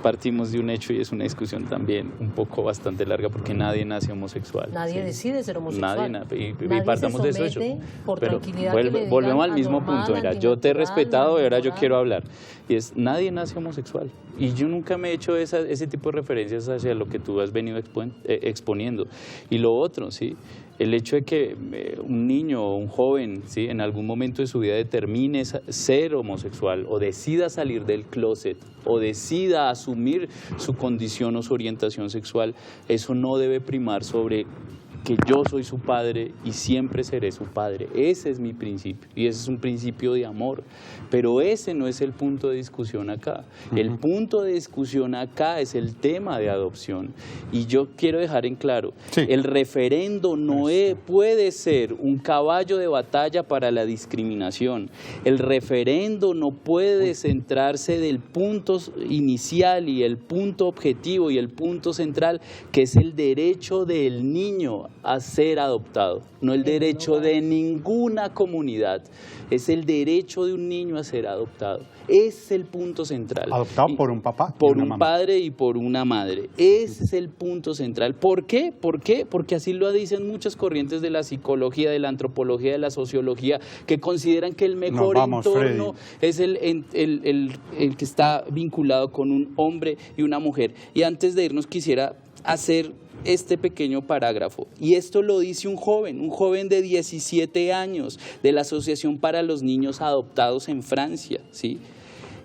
Partimos de un hecho y es una discusión también un poco bastante larga porque nadie nace homosexual. Nadie decide ser homosexual. Nadie partamos de eso hecho. Pero volvemos al mismo punto. Mira, yo te he respetado y ahora yo quiero hablar. Y nadie nace homosexual. Y yo nunca me he hecho ese tipo de referencias hacia lo que tú has venido exponiendo. Y lo otro, ¿sí? El hecho de que un niño o un joven, ¿sí?, en algún momento de su vida determine ser homosexual o decida salir del closet o decida asumir su condición o su orientación sexual, eso no debe primar sobre que yo soy su padre y siempre seré su padre. Ese es mi principio y ese es un principio de amor, pero ese no es el punto de discusión acá. El punto de discusión acá es el tema de adopción y yo quiero dejar en claro, el referendo no puede ser un caballo de batalla para la discriminación. El referendo no puede centrarse del punto inicial y el punto objetivo y el punto central, que es el derecho del niño a ser adoptado, no el derecho de ninguna comunidad, es el derecho de un niño a ser adoptado. Ese es el punto central. Adoptado por un papá, por un padre y por una madre. Ese es el punto central. ¿Por qué? Porque así lo dicen muchas corrientes de la psicología, de la antropología, de la sociología, que consideran que el mejor entorno es el que está vinculado con un hombre y una mujer. Y antes de irnos quisiera hacer este pequeño parágrafo, y esto lo dice un joven de 17 años de la Asociación para los Niños Adoptados en Francia, ¿sí?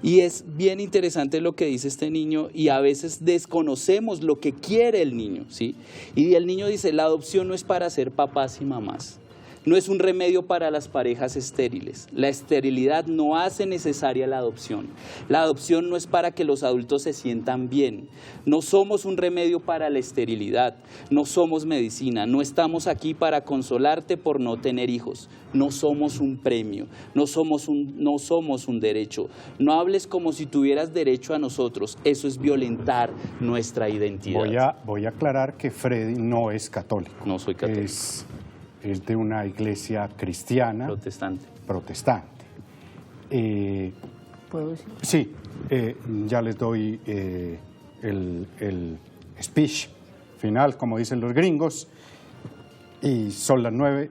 Y es bien interesante lo que dice este niño y a veces desconocemos lo que quiere el niño, ¿sí? Y el niño dice, la adopción no es para ser papás y mamás. no es un remedio para las parejas estériles. La esterilidad no hace necesaria la adopción. La adopción no es para que los adultos se sientan bien. No somos un remedio para la esterilidad, no somos medicina, no estamos aquí para consolarte por no tener hijos. No somos un premio, no somos un derecho. No hables como si tuvieras derecho a nosotros, eso es violentar nuestra identidad. Voy a aclarar que Freddy no es católico. No soy católico. Es de una iglesia cristiana. Protestante. ¿Puedo decir? Sí, ya les doy el speech final, como dicen los gringos, y son las 9.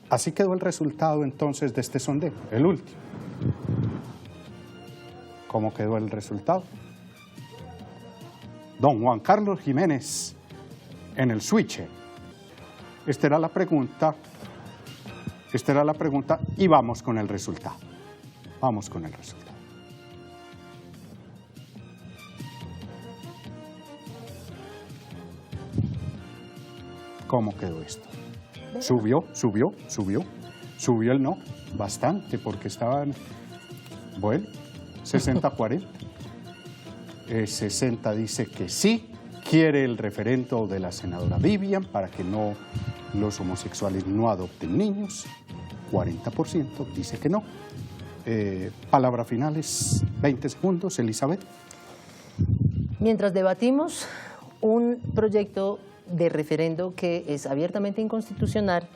Así quedó el resultado entonces de este sondeo, el último. ¿Cómo quedó el resultado? Don Juan Carlos Jiménez en el switch. Esta era la pregunta y vamos con el resultado. Vamos con el resultado. ¿Cómo quedó esto? Subió el no, bastante, porque estaban, bueno, 60-40. 60 dice que sí, quiere el referendo de la senadora Vivian para que los homosexuales no adopten niños. 40% dice que no. Palabra finales, 20 segundos, Elizabeth. Mientras debatimos un proyecto de referendo que es abiertamente inconstitucional,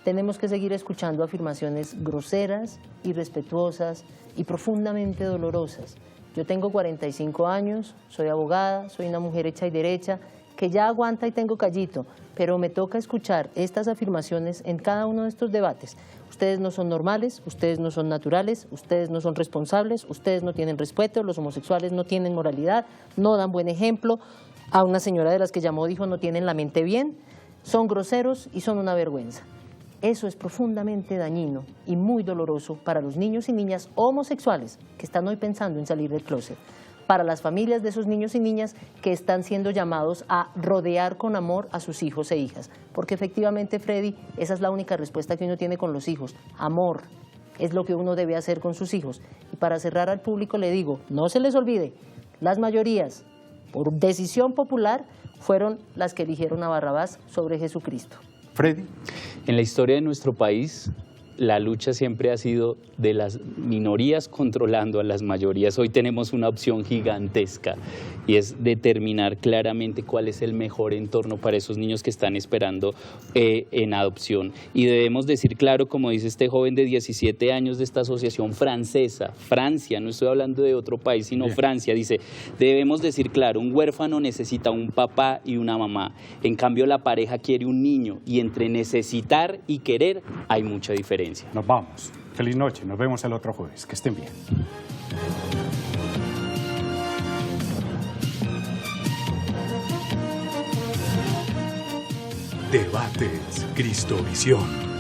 tenemos que seguir escuchando afirmaciones groseras, irrespetuosas y profundamente dolorosas. Yo tengo 45 años, soy abogada, soy una mujer hecha y derecha, que ya aguanta y tengo callito, pero me toca escuchar estas afirmaciones en cada uno de estos debates. Ustedes no son normales, ustedes no son naturales, ustedes no son responsables, ustedes no tienen respeto, los homosexuales no tienen moralidad, no dan buen ejemplo. A una señora de las que llamó dijo no tienen la mente bien, son groseros y son una vergüenza. Eso es profundamente dañino y muy doloroso para los niños y niñas homosexuales que están hoy pensando en salir del closet, para las familias de esos niños y niñas que están siendo llamados a rodear con amor a sus hijos e hijas, porque efectivamente, Freddy, esa es la única respuesta que uno tiene con los hijos, amor. Es lo que uno debe hacer con sus hijos. Y para cerrar al público le digo, no se les olvide, las mayorías, por decisión popular, fueron las que eligieron a Barrabás sobre Jesucristo. Freddy. En la historia de nuestro país, la lucha siempre ha sido de las minorías controlando a las mayorías. Hoy tenemos una opción gigantesca y es determinar claramente cuál es el mejor entorno para esos niños que están esperando en adopción. Y debemos decir claro, como dice este joven de 17 años de esta asociación francesa, Francia, no estoy hablando de otro país, sino Francia, dice, debemos decir claro, un huérfano necesita un papá y una mamá. En cambio, la pareja quiere un niño y entre necesitar y querer hay mucha diferencia. Nos vamos. Feliz noche. Nos vemos el otro jueves. Que estén bien. Debates Cristovisión.